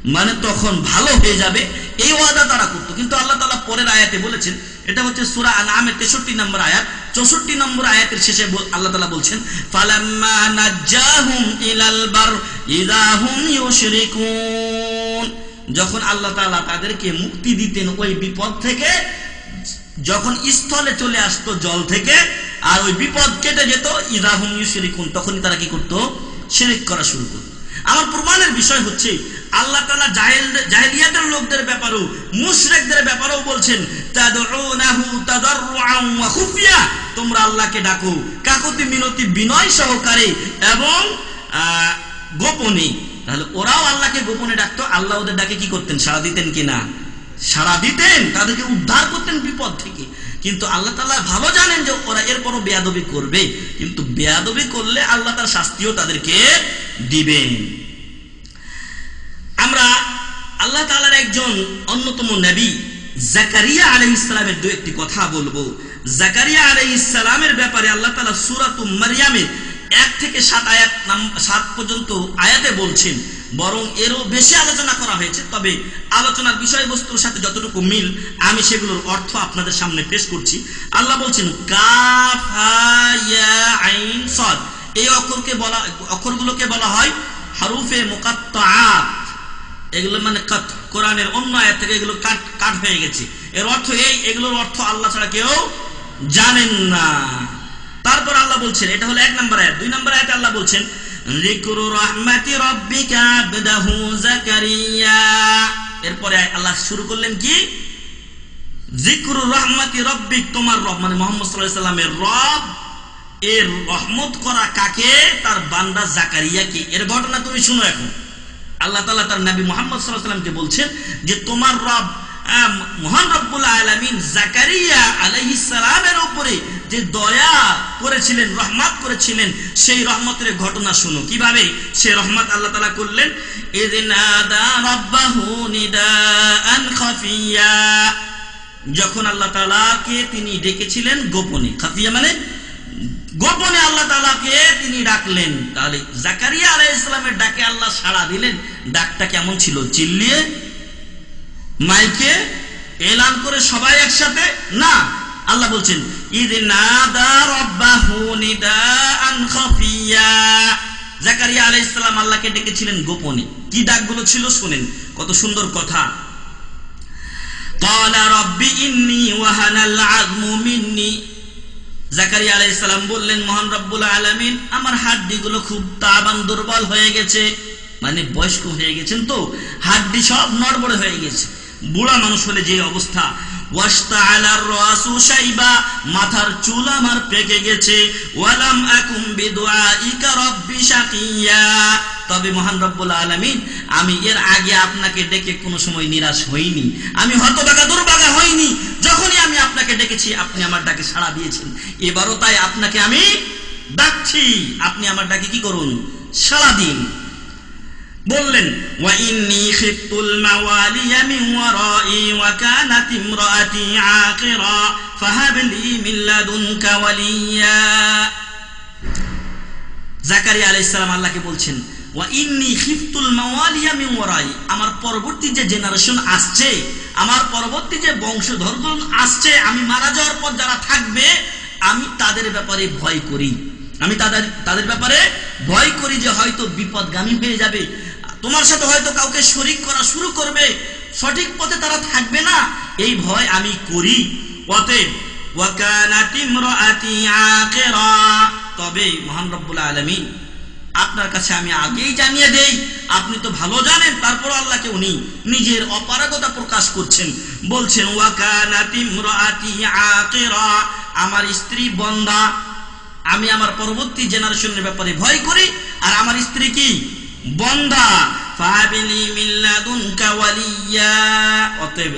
মানে তখন ভালো হয়ে যাবে, এই ওয়াদা তারা করতো। কিন্তু আল্লাহ তাআলা পরের আয়াতে বলেছেন, এটা হচ্ছে সূরা আনআমের 63 নম্বর আয়াত, 64 নম্বর আয়াতের শেষে আল্লাহ তাআলা বলছেন, ফালাম্মা নাজ্জাহুম ইলাল বার ইযা হুম ইউশরিকুন। যখন আল্লাহ তাআলা তাদেরকে মুক্তি দিতেন ওই বিপদ থেকে, যখন স্থলে চলে আসতো জল থেকে, আর ওই বিপদ কেটে যেত, ইযা হুম ইউশরিকুন, তখনই তারা কি করতো? শিরক করা শুরু করতো। আমার প্রমাণের বিষয় হচ্ছে আল্লাহ তাআলা জাহেলিয়াতের লোকদের ব্যাপারেও, মুশরিকদের ব্যাপারেও বলছেন, তাদউনাহু তাদাররুআন ওয়া খুফিয়া, তোমরা আল্লাহকে ডাকো কাকুতি মিনতি বিনয় সহকারে এবং গোপনে। তাহলে ওরাও আল্লাহকে গোপনে ডাকতো, আল্লাহ ওদের ডাকে কি করতেন? সাড়া দিতেন কিনা? সাড়া দিতেন, তাদেরকে উদ্ধার করতেন বিপদ থেকে। কিন্তু আল্লাহ তাআলা ভালো জানেন যে ওরা এরপরও বেয়াদবি করবে, কিন্তু বেয়াদবি করলে আল্লাহ তার শাস্তিও তাদেরকে দিবেন। আমরা আল্লাহ তাআলার একজন অন্যতম নবী জাকারিয়া আলাইহিস সালামের দু একটি কথা বলবো। জাকারিয়া আলাইহিস সালামের ব্যাপারে আল্লাহ তাআলা সূরাতু মারইয়ামে 1 থেকে 7 পর্যন্ত আয়াতে বলছেন, বরং এরও বেশি আলোচনা করা হয়েছে। তবে আলোচনার বিষয়বস্তুর সাথে যতটুকু মিল, আমি সেগুলোর অর্থ আপনাদের সামনে পেশ করছি। আল্লাহ বলছেন, কাফ হা ইয়া আইন সাদ, এই অক্ষরগুলোকে বলা হয় হারুফে মুকাত্তাআত। এগুলো মানে কাট, কোরআনের অন্য আয়াত থেকে এগুলো কাট হয়ে গেছে। এর অর্থ এই, এগুলোর অর্থ আল্লাহ ছাড়া কেউ জানেন না। তারপর আল্লাহ বলছেন, এটা হলো 1 নম্বর আয়াত। 2 নম্বর আয়াতে আল্লাহ বলছেন, যিকরু রাহমাতি রাব্বিকা আবদাহু জাকারিয়া। এরপরে আল্লাহ শুরু করলেন কি? যিকরু রাহমাতি রাব্বিক, তোমার রব মানে মুহাম্মদ সাল্লাল্লাহু আলাইহি সাল্লামের রব এর রহমত করা কাকে? তার বান্দা জাকারিয়াকে। এর ঘটনা তুমি শুনো। এখন আল্লাহ তাআলা তার নবী মুহাম্মদ সাল্লাল্লাহু আলাইহি সাল্লামকে বলছেন যে তোমার রব মহান রব্বুল আলামিন জাকারিয়া আলাইহিস সালামের উপরে যে দয়া করেছিলেন, রহমত করেছিলেন, সেই রহমতের ঘটনা শুনো। কিভাবে সেই রহমত আল্লাহ তাআলা করলেন? ইযনাদা রাব্বাহু নিদাআন খাফিয়া, যখন আল্লাহ তাআলাকে তিনি ডেকেছিলেন গোপনে। খাফিয়া মানে গোপনে আল্লাহ তাআলাকে তিনি ডাকলেন। তাহলে জাকারিয়া আলাইহিস সালামের ডাকে আল্লাহ সাড়া দিলেন। ডাকটা কেমন ছিল? চিল্লিয়ে, মাইকে এলান করে সবাই একসাথে না। আল্লাহ বলছেন, ইযনাদা রাব্বাহু নিদাআন খাফিয়া। জাকারিয়া আলাইহিস সালাম আল্লাহকে ডেকেছিলেন গোপনে। কি ডাকগুলো ছিল শুনেন, কত সুন্দর কথা। ক্বালা রাব্বি ইন্নী ওয়াহানাল আযমু মিন্নি, জাকারিয়া আলাইহিস সালাম বললেন, মহান রব্বুল আলামিন, আমার হাড্ডিগুলো খুব তাবান দুর্বল হয়ে গেছে। মানে বয়স্ক হয়ে গেছেন তো, হাড্ডি সব নড়বড়ে হয়ে গেছে। বুড়া মানুষ হলে যে অবস্থা। ওয়াশতাআলার রাসু শাইবা, মাথার চুল আমার পেকে গেছে। ওয়ালাম আকুম বিদুআইকা রাব্বি শাকিয়া, তবে মহান রব্বুল আলামিন, আমি এর আগে আপনাকে ডেকে কোনো সময় নিরাশ হইনি, আমি হতভাগা দুর্ভাগা হইনি। যখনই আমি আপনাকে ডেকেছি আপনি আমার ডাকে সাড়া দিয়েছেন। এবারও তাই আপনাকে আমি ডাকছি, আপনি আমার ডাকে কি করুন? সাড়া দিন। বললেন, ওয়া ইন্নী খিফতুল মাওয়ালিয়া মিন ওয়ারাই ওয়া কানাত ইমরাতি আকিরা ফাহাব লি মিন লাদুনকা ওয়ালিয়া। জাকারিয়া আলাইহিস সালাম আল্লাহকে বলছেন, ওয়া ইন্নী খিফতুল মাওয়ালিয়া মিন ওয়ারাই, আমার পরবর্তী যে জেনারেশন আসছে, আমার পরবর্তী যে বংশধরগণ আসছে, আমি মারা যাওয়ার পর যারা থাকবে, আমি তাদের ব্যাপারে ভয় করি। আমি তাদের ব্যাপারে ভয় করি যে হয়তো বিপদগামী হয়ে যাবে, তোমার সাথে হয়তো কাউকে শরীক করা শুরু করবে, সঠিক পথে তারা থাকবে না, এই ভয় আমি করি। অতএব ওয়া কানাত ইমরাতি আকিরা, তবে মহান রব্বুল আলামিন, আপনার কাছে আমি আগেই জানিয়ে দেই, আপনি তো ভালো জানেন। তারপর আল্লাহকে উনি নিজের অপারগতা প্রকাশ করছেন, বলছেন, ওয়া কানাত ইমরাতি আকিরা, আমার স্ত্রী বন্ধা। আমি আমার পরবর্তী জেনারেশনের ব্যাপারে ভয় করি, আর আমার স্ত্রী কি? বন্ধা। ফাহাবিলি মিন লাদুনকা ওয়ালিয়া, অতএব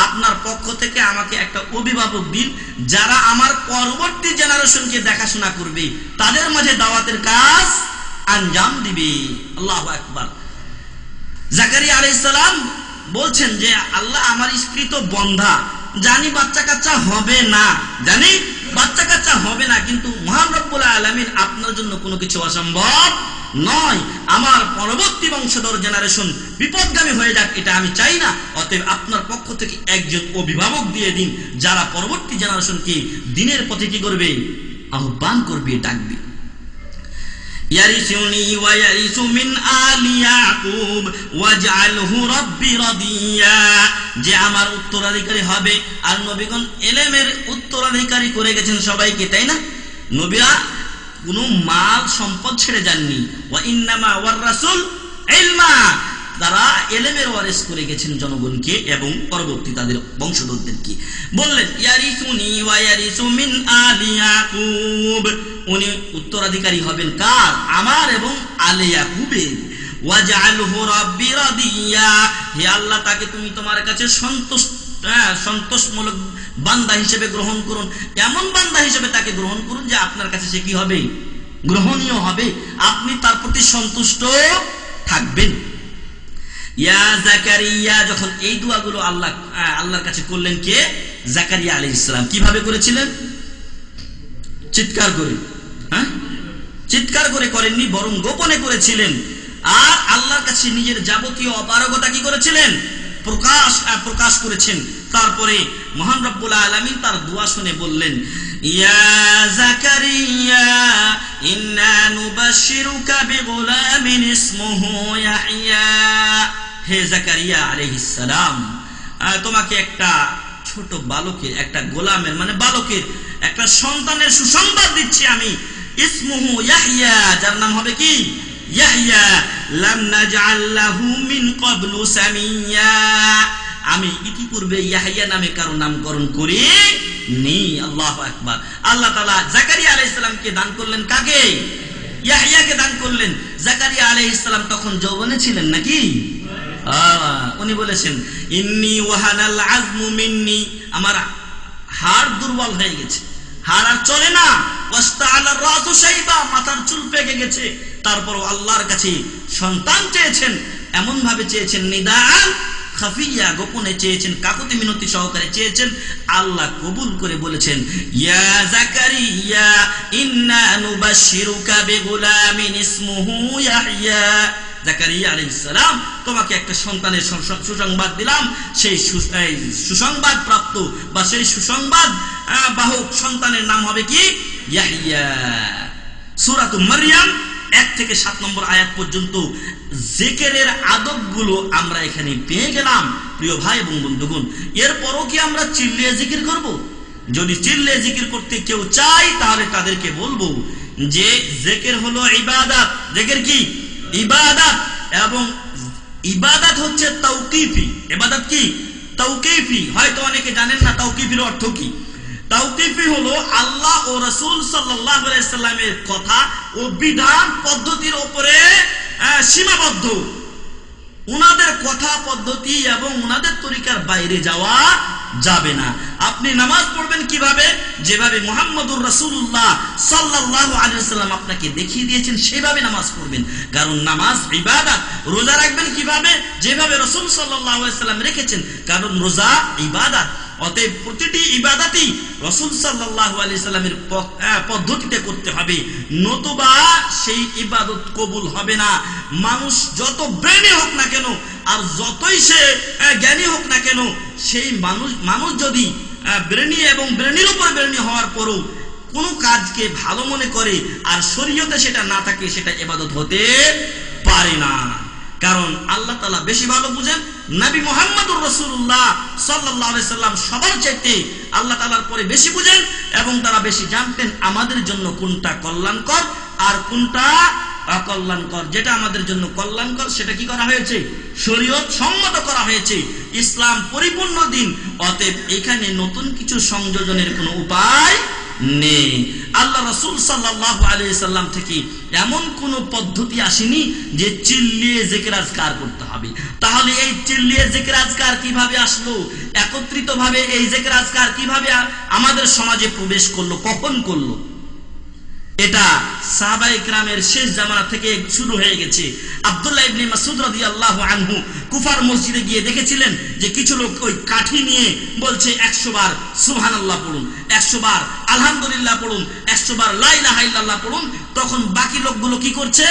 আপনার পক্ষ থেকে আমাকে একটা অভিভাবক দিন, যারা আমার পরবর্তী জেনারেশনকে দেখাশোনা করবে, তাদের মাঝে দাওয়াতের কাজ আঞ্জাম দিবে। আল্লাহু আকবার। জাকারিয়া আলাইহিস সালাম বলছেন যে আল্লাহ, আমার স্ত্রী তো বন্ধা, জানি বাচ্চা কাচ্চা হবে না, জানি বাচ্চা কাচ্চা হবে না, কিন্তু মহান রব্বুল আলামিন, আপনার জন্য কোনো কিছু অসম্ভব নয়, আমার পরবর্তী বংশধর জেনারেশন বিপদগামী হয়ে যাক, এটা আমি চাই না। অতএব আপনার পক্ষ থেকে একজন অভিভাবক দিয়ে দিন, যারা পরবর্তী জেনারেশনকে দিনের পথে কি করবে, আহ্বান করবে, ডাকবে। ইয়ারিসুনি ওয়া ইয়ারিসু মিন আলি ইয়াকুব ওয়াজআলহু রাব্বি রাদিয়া, যে আমার উত্তরাধিকারী হবে। আর নবীগণ ইলমের উত্তরাধিকারী করে গেছেন সবাইকে, তাই না? নবীরা কোনো মাল সম্পদ ছেড়ে যাননি। ওয়া ইন্নামা ওয়ারাসুল ইলমা, তারা ইলমের ওয়ারিস করে গেছেন জনগণকে এবং পরবর্তী তাদের বংশধরদেরকে। বললেন ইয়ারিসুনি ওয়া ইয়ারিসু মিন আলি ইয়াকুব, উনি উত্তরাধিকারী হবেন কার? আমার এবং আলে ইয়াকুবের। ওয়াজআলহু রাব্বি রাদিয়া, হে আল্লাহ তাকে তুমি তোমার কাছে সন্তোষমূলক বান্দা হিসেবে গ্রহণ করুন, এমন বান্দা হিসেবে তাকে গ্রহণ করুন যে আপনার কাছে সে কি হবে, গ্রহণীয় হবে, আপনি তার প্রতি সন্তুষ্ট থাকবেন। ইয়া জাকারিয়া, যখন এই দোয়াগুলো আল্লাহর কাছে করলেন কে? জাকারিয়া আলাইহিস সালাম। কিভাবে করেছিলেন? চিৎকার করে, হ্যাঁ, চিৎকার করে করেননি, বরং গোপনে করেছিলেন। আর আল্লাহর কাছে নিজের যাবতীয় অপারগতা কি করেছিলেন? প্রকাশ করেছেন। তারপরে মহান রব্বুল আলামিন তার দোয়া শুনে বললেন, ইয়া জাকারিয়া ইন্না নুবাশশিরুকা বিগুলামিন ইসমুহু ইয়াহইয়া, হে জাকারিয়া আলাইহিস সালাম, তোমাকে একটা ছোট বালকের, একটা গোলামের মানে বালকের একটা সন্তানের সুসংবাদ দিচ্ছি আমি। ইসমুহু ইয়াহইয়া, যার নাম হবে কি? ইয়াহইয়া। লাম নাজআল লাহু মিন ক্বাবলু সামিয়া, আমি ইতিপূর্বে ইয়াহইয়া নামে কারো নামকরণ করি নি। আল্লাহু আকবার। আল্লাহ তাআলা জাকারিয়া আলাইহিস সালামকে দান করলেন কাকে? ইয়াহইয়াকে দান করলেন। জাকারিয়া আলাইহিস সালাম তখন যৌবনে ছিলেন নাকি? উনি বলেছেন ইন্নী ওয়াহানাল আযমু মিন্নি, আমার হাড় দুর্বল হয়ে গেছে, হাড় আর চলে না। ওয়াস্তাআলার রাসু শাইবা, মাথার চুল পেকে গেছে। তারপর আল্লাহর কাছে সন্তান চেয়েছেন, এমন ভাবে চেয়েছেন নিদান খাফিয়া, গোপনে চেয়েছেন, কাকুতি মিনতি সহকারে চেয়েছেন। আল্লাহ কবুল করে বলেছেন, ইয়া জাকারিয়া ইন্না নুবাশশিরুকা বিগুলামিন ইসমুহু ইয়াহইয়া, জাকারিয়া আলাইহিস সালাম তোমাকে একটা সন্তানের সুসংবাদ দিলাম। সেই সুসংবাদ প্রাপ্ত বা সেই সুসংবাদ বাহক সন্তানের নাম হবে কি? ইয়াহইয়া। সূরাতুল মারইয়াম 1 থেকে 7 নম্বর আয়াত পর্যন্ত জিকিরের আদবগুলো আমরা এখানে পেয়ে গেলাম প্রিয় ভাই এবং বন্ধুগণ। এরপরও কি আমরা চিল্লিয়ে জিকির করব? যদি চিল্লিয়ে জিকির করতে কেউ চায় তাহলে তাদেরকে বলবো যে জিকির হলো ইবাদত। জিকির কি? ইবাদত। এবং ইবাদত হচ্ছে তাওকিফি। ইবাদত কি? তাওকিফি। হয়তো অনেকে জানেন না তাওকিফির অর্থ কি। তাওকিফি হলো আল্লাহ ও রাসূল সাল্লাল্লাহু আলাইহি সাল্লামের কথা ও বিধান পদ্ধতির উপরে সীমাবদ্ধ। উনাদের কথা পদ্ধতি এবং উনাদের তরিকার বাইরে যাওয়া যাবে না। আপনি নামাজ পড়বেন কিভাবে? যেভাবে মুহাম্মদুর রাসূলুল্লাহ সাল্লাল্লাহু আলাইহি ওয়াসাল্লাম আপনাকে দেখিয়ে দিয়েছেন সেভাবে নামাজ পড়বেন, কারণ নামাজ ইবাদত। রোজা রাখবেন কিভাবে? যেভাবে রাসূল সাল্লাল্লাহু আলাইহি ওয়াসাল্লাম রেখেছেন, কারণ রোজা ইবাদত। অতএব প্রতিটি ইবাদতই রাসূল সাল্লাল্লাহু আলাইহি সাল্লামের পদ্ধতিতে করতে হবে, নতুবা সেই ইবাদত কবুল হবে না। মানুষ যত ব্রেনি হোক না কেন আর যতই সে জ্ঞানী হোক না কেন, সেই মানুষ যদি ব্রেনি এবং ব্রেনির উপর ব্রেনি হওয়ার পরও কোনো কাজকে ভালো মনে করে আর শরীয়তে সেটা না থাকে, সেটা ইবাদত হতে পারে না। কারণ আল্লাহ তাআলা বেশি ভালো বুঝেন। নবী মুহাম্মদুর রাসূলুল্লাহ সাল্লাল্লাহু আলাইহি সাল্লাম সবার চাইতে আল্লাহ তাআলার পরে বেশি বুঝেন এবং তারা বেশি জানতেন আমাদের জন্য কোনটা কল্যাণকর আর কোনটা অকল্যাণকর। যেটা আমাদের জন্য কল্যাণকর সেটা কি করা হয়েছে? শরীয়ত সম্মত করা হয়েছে। ইসলাম পরিপূর্ণ দিন, অতএব এখানে নতুন কিছু সংযোজনের কোনো উপায় নেই। আল্লাহ রাসূল সাল্লাল্লাহু আলাইহি সাল্লাম থেকে এমন কোন পদ্ধতি আসেনি যে চিল্লিয়ে জিকির আজকার করতে হবে। তাহলে এই চিল্লিয়ে জিকির আজকার কিভাবে আসলো? একত্রিতভাবে এই জিকির আজকার কিভাবে আমাদের সমাজে প্রবেশ করলো, কখন করলো? এটা সাহাবায়ে কেরামের শেষ জামানা থেকে শুরু হয়ে গেছে। আব্দুল্লাহ ইবনে মাসউদ রাদিয়াল্লাহু আনহু কুফার মসজিদে গিয়ে দেখেছিলেন যে কিছু লোক ওই কাঠি নিয়ে বলছে 100 বার সুবহানাল্লাহ পড়ুন, 100 বার আলহামদুলিল্লাহ পড়ুন, 100 বার লা ইলাহা ইল্লাল্লাহ পড়ুন। তখন বাকি লোকগুলো কি করছে?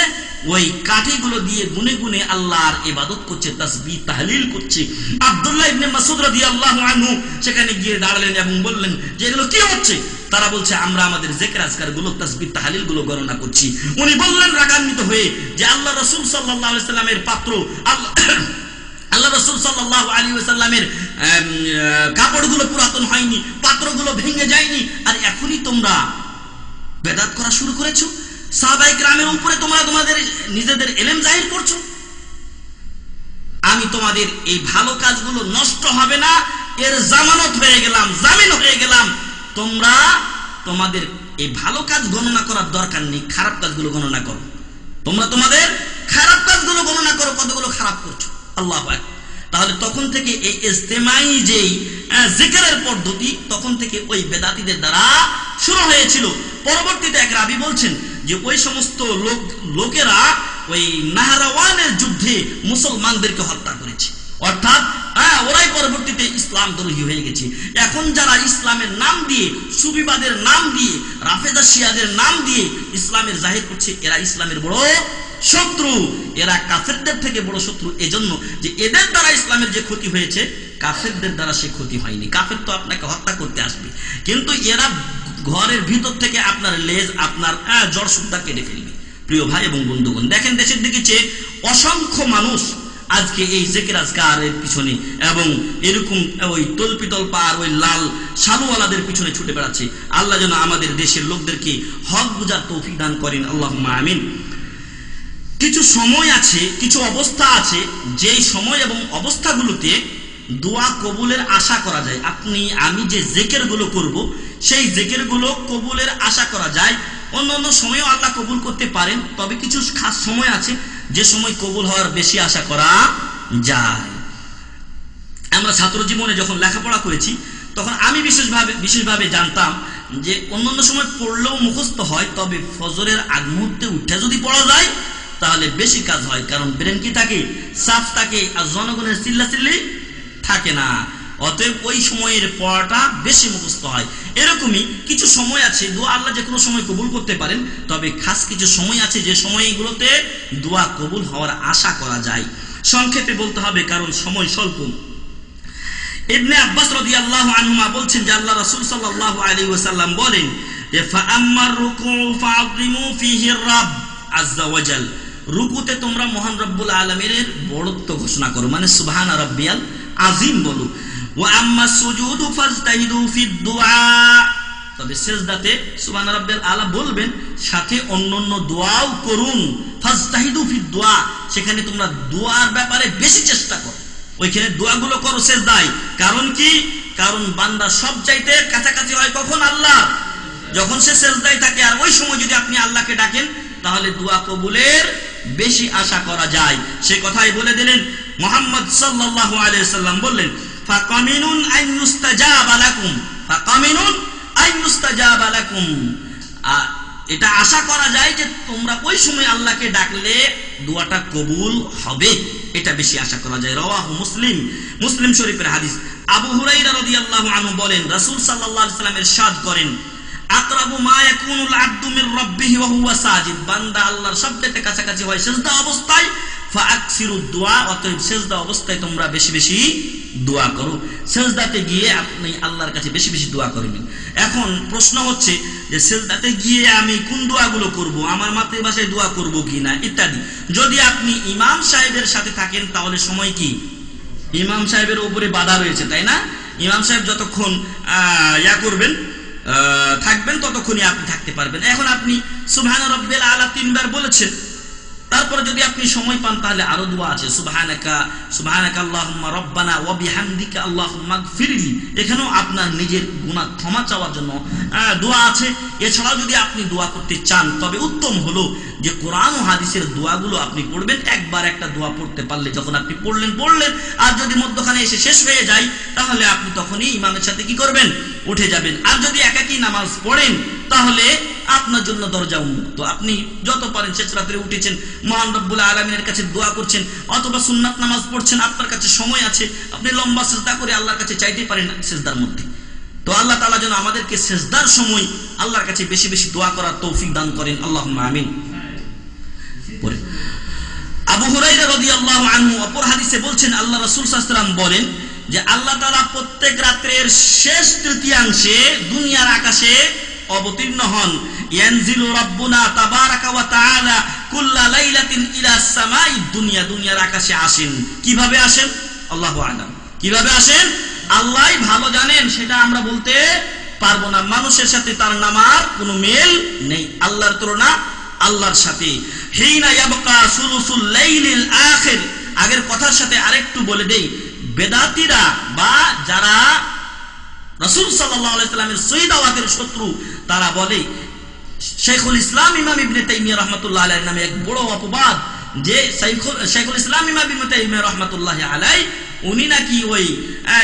ওই কাঠিগুলো দিয়ে গুনে গুনে আল্লাহর ইবাদত করছে, তাসবিহ তাহলিল করছে। আব্দুল্লাহ ইবনে মাসউদ রাদিয়াল্লাহু আনহু সেখানে গিয়ে দাঁড়ালেন এবং বললেন যে এগুলো কি হচ্ছে? তারা বলছে আমরা আমাদের জিকির আজকার গুলো, তাসবিহ তাহলিল গুলো গণনা করছি। উনি বললেন রাগান্বিত হয়ে যে আল্লাহ রাসূল সাল্লাল্লাহু আলাইহি ওয়াসাল্লামের পাত্র, আল্লাহ রাসূল সাল্লাল্লাহু আলাইহি ওয়াসাল্লামের কাপড়গুলো পুরাতন হয়নি, পাত্রগুলো ভেঙে যায়নি, আর এখনই তোমরা বেদাত করা শুরু করেছো। সাহাবায়ে কেরামের উপরে তোমরা তোমাদের নিজেদের ইলম জাহির করছো। আমি তোমাদের এই ভালো কাজগুলো নষ্ট হবে না এর জামানত হয়ে গেলাম, জামিন হয়ে গেলাম। তোমরা তোমাদের এই ভালো কাজ গণনা করার দরকার নেই, খারাপ কাজগুলো গণনা করো। তোমরা তোমাদের খারাপ কাজগুলো গণনা করো, কতগুলো খারাপ করছো। আল্লাহু আকবার। তাহলে তখন থেকে এই ইজতিমাই যেই জিকিরের পদ্ধতি তখন থেকে ওই বেদাতীদের দ্বারা শুরু হয়েছিল। পরবর্তীতে এক রাবী বলছেন যে ওই সমস্ত লোকেরা ওই নাহরাওয়ানের যুদ্ধে মুসলমানদেরকে হত্যা করেছে, অর্থাৎ ওরাই পরবর্তীতে ইসলাম দ্রোহী হয়ে গেছে। এখন যারা ইসলামের নাম দিয়ে, সুফিবাদের নাম দিয়ে, রাফেদা শিয়াদের নাম দিয়ে ইসলামের জাহির করছে, এরা ইসলামের বড় শত্রু, এরা কাফেরদের থেকে বড় শত্রু। এজন্য যে এদের দ্বারা ইসলামের যে ক্ষতি হয়েছে, কাফেরদের দ্বারা সে ক্ষতি হয়নি। কাফের তো আপনাকে হত্যা করতে আসবে, কিন্তু এরা ঘরের ভিতর থেকে আপনার লেজ, আপনার জড় সুদ্ধা কেটে ফেলবে। প্রিয় ভাই এবং বন্ধুগণ, দেখেন দেশের দিকে চেয়ে অসংখ্য মানুষ আজকে এই জিকির আজকারের পিছনে এবং এরকম ওই তলপিতল পার ওই লাল শালুওয়ালাদের পিছনে ছুটে বেড়াচ্ছে। আল্লাহ যেন আমাদের দেশের লোকদেরকে হক বুঝার তৌফিক দান করেন, আল্লাহুম্মা আমিন। কিছু সময় আছে, কিছু অবস্থা আছে, যেই সময় এবং অবস্থাগুলোতে দোয়া কবুলের আশা করা যায়। আমি যে জিকির গুলো করব, সেই জিকির গুলো কবুলের আশা করা যায়। অন্য সময়ও আল্লাহ কবুল করতে পারেন, তবে কিছু খাস সময় আছে যে সময় কবুল হওয়ার বেশি আশা করা যায়। আমরা ছাত্র জীবনে যখন লেখাপড়া করেছি তখন আমি বিশেষভাবে জানতাম যে অন্যান্য সময় পড়লেও মুখস্থ হয়, তবে ফজরের আগ মুহূর্তে উঠে যদি পড়া যায় তাহলে বেশি কাজ হয়, কারণ ব্রেন কি থাকে, সাফ থাকে, আর জনগণের চিল্লাচিল্লি থাকে না। অতএব ওই সময়ের পড়াটা বেশি মুখস্থ হয়। এরকমই কিছু সময় আছে, দোয়া আল্লাহ যে কোনো সময় কবুল করতে পারেন, তবে খাস কিছু সময় আছে যে সময়গুলোতে দোয়া কবুল হওয়ার আশা করা যায়। সংক্ষেপে বলতে হবে কারণ সময় স্বল্প। ইবনে আব্বাস রাদিয়াল্লাহু আনহুমা বলছেন যে আল্লাহ রাসূল সাল্লাল্লাহু আলাইহি ওয়াসাল্লাম বলেন যে ফাআম্মার রুকু ফাআযিমু ফীহি রাব আযজা ওয়াজাল, রুকুতে তোমরা মহান রব্বুল আলামিনের বড়ত্ব ঘোষণা করো, মানে সুবহানা রাব্বিয়াল আযীম বলো। ওয়া আম্মা সুজুদু ফাজতাহিদু ফিদ দুআ, তবে সিজদাতে সুবহানা রাব্বিয়াল আলা বলবেন, সাথে অন্যান্য দোয়াও করুন। ফাজতাহিদু ফিদ দুআ, সেখানে তোমরা দোয়ার ব্যাপারে বেশি চেষ্টা করো, ওইখানে দোয়াগুলো করো সিজদায়। কারণ কি? কারণ বান্দা সব চাইতে কাছাকাছি হয় কখন? আল্লাহ, যখন সে সিজদায় থাকে। আর ওই সময় যদি আপনি আল্লাহকে ডাকেন তাহলে দোয়া কবুলের বেশি আশা করা যায়। সে কথাই বলে দিলেন মুহাম্মদ সাল্লাল্লাহু আলাইহি সাল্লাম বললেন ফাকামিনুন আন ইউস্তাজাবা লাকুম, ফাকামিনুন আন ইউস্তাজাবা লাকুম, এটা আশা করা যায় যে তোমরা ওই সময় আল্লাহকে ডাকলে দোয়াটা কবুল হবে, এটা বেশি আশা করা যায়। রাওয়াহু মুসলিম, মুসলিম শরীফের হাদিস। আবু হুরায়রা রাদিয়াল্লাহু আনহু বলেন রাসূল সাল্লাল্লাহু আলাইহি সাল্লাম ইরশাদ করেন আকরাবু মা ইয়াকুনুল আবদু মির রাব্বিহি ওয়া হুয়া সাজিদ, বান্দা আল্লাহর সবচেয়ে কাছাকাছি হয় সিজদা অবস্থায়। ফাআকসিরুদ দুআ, অতএব সিজদা অবস্থায় তোমরা বেশি বেশি দোয়া করো। সিজদাতে গিয়ে আপনি আল্লাহর কাছে বেশি বেশি দোয়া করবেন। এখন প্রশ্ন হচ্ছে যে সিজদাতে গিয়ে আমি কোন দোয়াগুলো করব, আমার মাতৃভাষায় দোয়া করব কিনা ইত্যাদি। যদি আপনি ইমাম সাহেবের সাথে থাকেন তাহলে সময় কি ইমাম সাহেবের উপরে বাধা রয়েছে, তাই না? ইমাম সাহেব যতক্ষণ করবেন থাকবেন ততক্ষণই আপনি থাকতে পারবেন। এখন আপনি সুবহানা রাব্বিয়াল আলা 3 বার বলেছেন, তারপরে যদি আপনি সময় পান তাহলে আরো দোয়া আছে, সুবহানাকা আল্লাহুম্মা রাব্বানা ওয়া বিহামদিকা আল্লাহুম্মা গফিরলি, এখানেও আপনার নিজের গুনাহ ক্ষমা চাওয়ার জন্য দোয়া আছে। এছাড়াও যদি আপনি দোয়া করতে চান তবে উত্তম হলো যে কোরআন ও হাদিসের দোয়াগুলো আপনি পড়বেন। একবার একটা দোয়া পড়তে পারলে যখন আপনি পড়লেন, আর যদি মধ্যখানে এসে শেষ হয়ে যায় তাহলে আপনি তখনই ইমামের সাথে কি করবেন? উঠে যাবেন। আর যদি একাকী নামাজ পড়েন তাহলে আপনার জন্য দরজা উন্মুক্ত, আপনি যত পারেন শেষ রাতে উঠেছেন মহান রব্বুল আলামিনের কাছে দোয়া করছেন, অথবা সুন্নাত নামাজ পড়ছেন, আপনার কাছে সময় আছে, আপনি লম্বা সিজদা করে আল্লাহর কাছে চাইতে পারেন সিজদার মধ্যে। তো আল্লাহ তাআলা যেন আমাদেরকে সিজদার সময় আল্লাহর কাছে বেশি বেশি দোয়া করার তৌফিক দান করেন, আল্লাহুম্মা আমিন। আবু হুরায়রা রাদিয়াল্লাহু আনহু অপর হাদিসে বলছেন, আল্লাহ রাসূল সাল্লাল্লাহু আলাইহি ওয়াসাল্লাম বলেন যে আল্লাহ তাআলা প্রত্যেক রাত্রের শেষ তৃতীয়াংশে দুনিয়ার আকাশে অবতীর্ণ হন। ইয়ানজিলু রাব্বুনা তাবারাকা ওয়া তাআলা কুল্লা লাইলাতিন ইলা সামাই দুনিয়া, দুনিয়ার আকাশে আসেন। কিভাবে আসেন? আল্লাহু আ'লাম। কিভাবে আসেন আল্লাহই ভালো জানেন, সেটা আমরা বলতে পারবো না। মানুষের সাথে তার নামার কোনো মেল নেই, আল্লাহর তুলনা আল্লাহর সাথে। হিনা ইয়াবকা সুলুসুল লাইলিল আখির, আগের কথার সাথে আরেকটু বলে দেই, বেদাতীরা বা যারা রাসূল সাল্লাল্লাহু আলাইহি সাল্লামের সহিহ দাওয়াতের শত্রু, তারা বলে শাইখুল ইসলাম ইমাম ইবনে তাইমিয়া রাহমাতুল্লাহ আলাইহি নামে এক বড় অপবাদ, যে শাইখুল ইসলাম ইমাম ইবনে তাইমিয়া রাহমাতুল্লাহ আলাইহি উনি নাকি ওই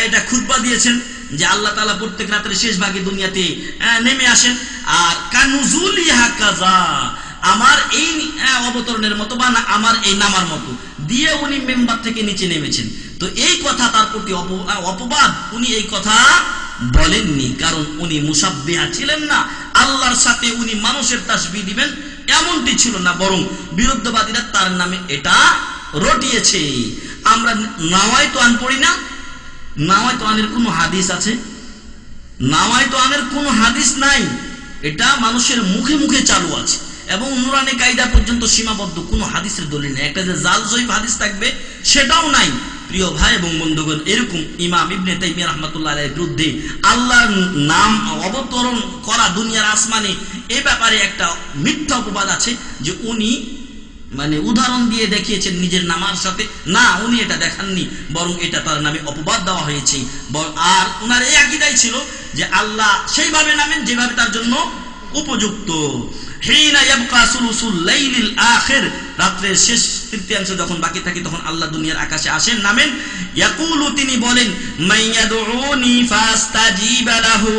এটা খুতবা দিয়েছেন যে আল্লাহ তাআলা প্রত্যেক রাতের শেষ ভাগে দুনিয়াতে নেমে আসেন, আর কানুজুলি হাকাজা, আমার এই অবতরণের মতো বা আমার এই নামার মতো দিয়ে উনি মেম্বার থেকে নিচে নেমেছেন। তো এই কথা তার প্রতি অপবাদ, উনি এই কথা বলেননি, কারণ উনি মুসাব্বিহা ছিলেন না, আল্লাহর সাথে উনি মানুষের তাসবিহ দিবেন এমনটি ছিল না, বরং বিরুদ্ধবাদীরা তার নামে এটা রটিয়েছে। আমরা নাওয়াইতু আন পড়ি না, নাওয়াইতু আনের কোনো হাদিস আছে? নাওয়াইতু আনের কোনো হাদিস নাই, এটা মানুষের মুখে মুখে চালু আছে এবং নুরানি কায়দা পর্যন্ত সীমাবদ্ধ, কোনো হাদিসের দলিল নেই। একটা যে জাল জয়ীফ হাদিস থাকবে সেটাও নাই। প্রিয় ভাই এবং বন্ধুগণ, এরকম ইমাম ইবনে তাইমিয়া রাহমাতুল্লাহ আলাইহির বিরুদ্ধে আল্লাহর নাম অবতরণ করা দুনিয়ার আসমানে, এই ব্যাপারে একটা মিথ্যা অপবাদ আছে যে উনি মানে উদাহরণ দিয়ে দেখিয়েছেন নিজের নামার সাথে। না, উনি এটা দেখাননি, বরং এটা তার নামে অপবাদ দেওয়া হয়েছে। আর ওনার এই আকীদাই ছিল যে আল্লাহ সেইভাবে নামেন যেভাবে তার জন্য উপযুক্ত। হিনা ইয়াবকা সুলুসুল লাইলিল আখির, রাতের শেষ তৃতীয়াংশ যখন বাকি থাকে তখন আল্লাহ দুনিয়ার আকাশে আসেন, নামেন। ইয়াকুলু, তিনি বলেন, মাইয়াদউনি ফাস্তাজিবা লাহু,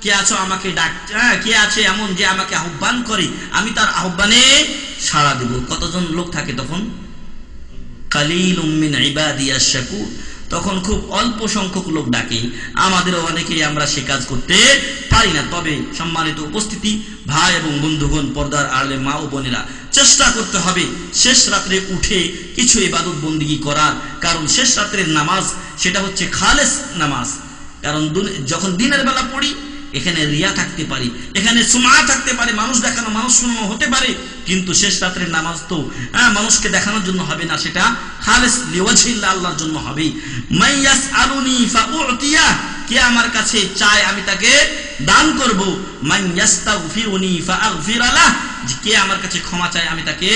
কে আছো আমাকে ডাকছে, কে আছে এমন যে আমাকে আহ্বান করে, আমি তার আহ্বানে সাড়া দেব। কতজন লোক থাকে তখন? কালিলুম মিন ইবাদিয়াশ শাকুর, তখন খুব অল্প সংখ্যক লোক ডাকে। আমাদেরও অনেকেই আমরা সে কাজ করতে পারি না। তবে সম্মানিত উপস্থিতি, ভাই এবং বন্ধুগণ, পর্দার আড়ালে মা ও বোনেরা, চেষ্টা করতে হবে শেষ রাত্রে উঠে কিছু ইবাদত বন্দেগী করার। কারণ শেষ রাত্রের নামাজ সেটা হচ্ছে খালেস নামাজ। কারণ যখন দিনের বেলা পড়ি এখানে রিয়া থাকতে পারে, এখানে সুমা থাকতে পারে, মানুষ দেখানো মানুষ শোনানো হতে পারে, কিন্তু শেষ রাত্রের নামাজ তো মানুষকে দেখানোর জন্য হবে না, সেটা খালেস লিওয়াজহিল্লাহ, আল্লাহর জন্য হবে। মাইয়াস আলুনি ফাউতিয়া, কে আমার কাছে চায় আমি তাকে দান করব। মাইয়াস্তাগফিরুনি ফাআগফির লাহ, কে আমার কাছে ক্ষমা চায় আমি তাকে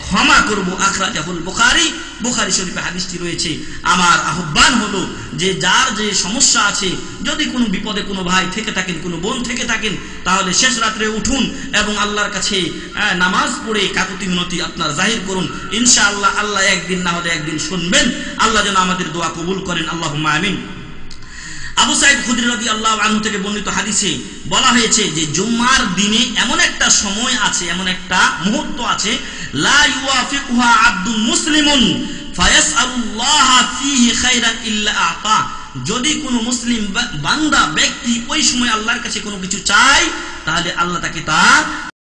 ক্ষমা করব। আখরাজাহুল বুখারী, বুখারী শরীফে হাদিসটি রয়েছে। আমার আহ্বান হলো যে যার যে সমস্যা আছে, যদি কোনো বিপদে কোনো ভাই থেকে থাকেন, কোনো বোন থেকে থাকেন, তাহলে শেষ রাত্রে উঠুন এবং আল্লাহর কাছে নামাজ পড়ে কাকুতি মিনতি আপনার জাহির করুন। ইনশাআল্লাহ আল্লাহ একদিন না হলে একদিন শুনবেন। আল্লাহ যেন আমাদের দোয়া কবুল করেন, আল্লাহুম্মা আমিন। আবু সাঈদ খুদরি রাদিয়াল্লাহু আনহু থেকে বর্ণিত হাদিসে বলা হয়েছে যে জুম্মার দিনে এমন একটা সময় আছে, এমন একটা মুহূর্ত আছে, লা ইউয়াফিকুহা আবদুন মুসলিমুন ফায়াসআলুল্লাহা ফীহি খায়রান ইল্লা আতা, যদি কোনো মুসলিম বান্দা ব্যক্তি ওই সময় আল্লাহর কাছে কোনো কিছু চায়, তাহলে আল্লাহ তাকে তা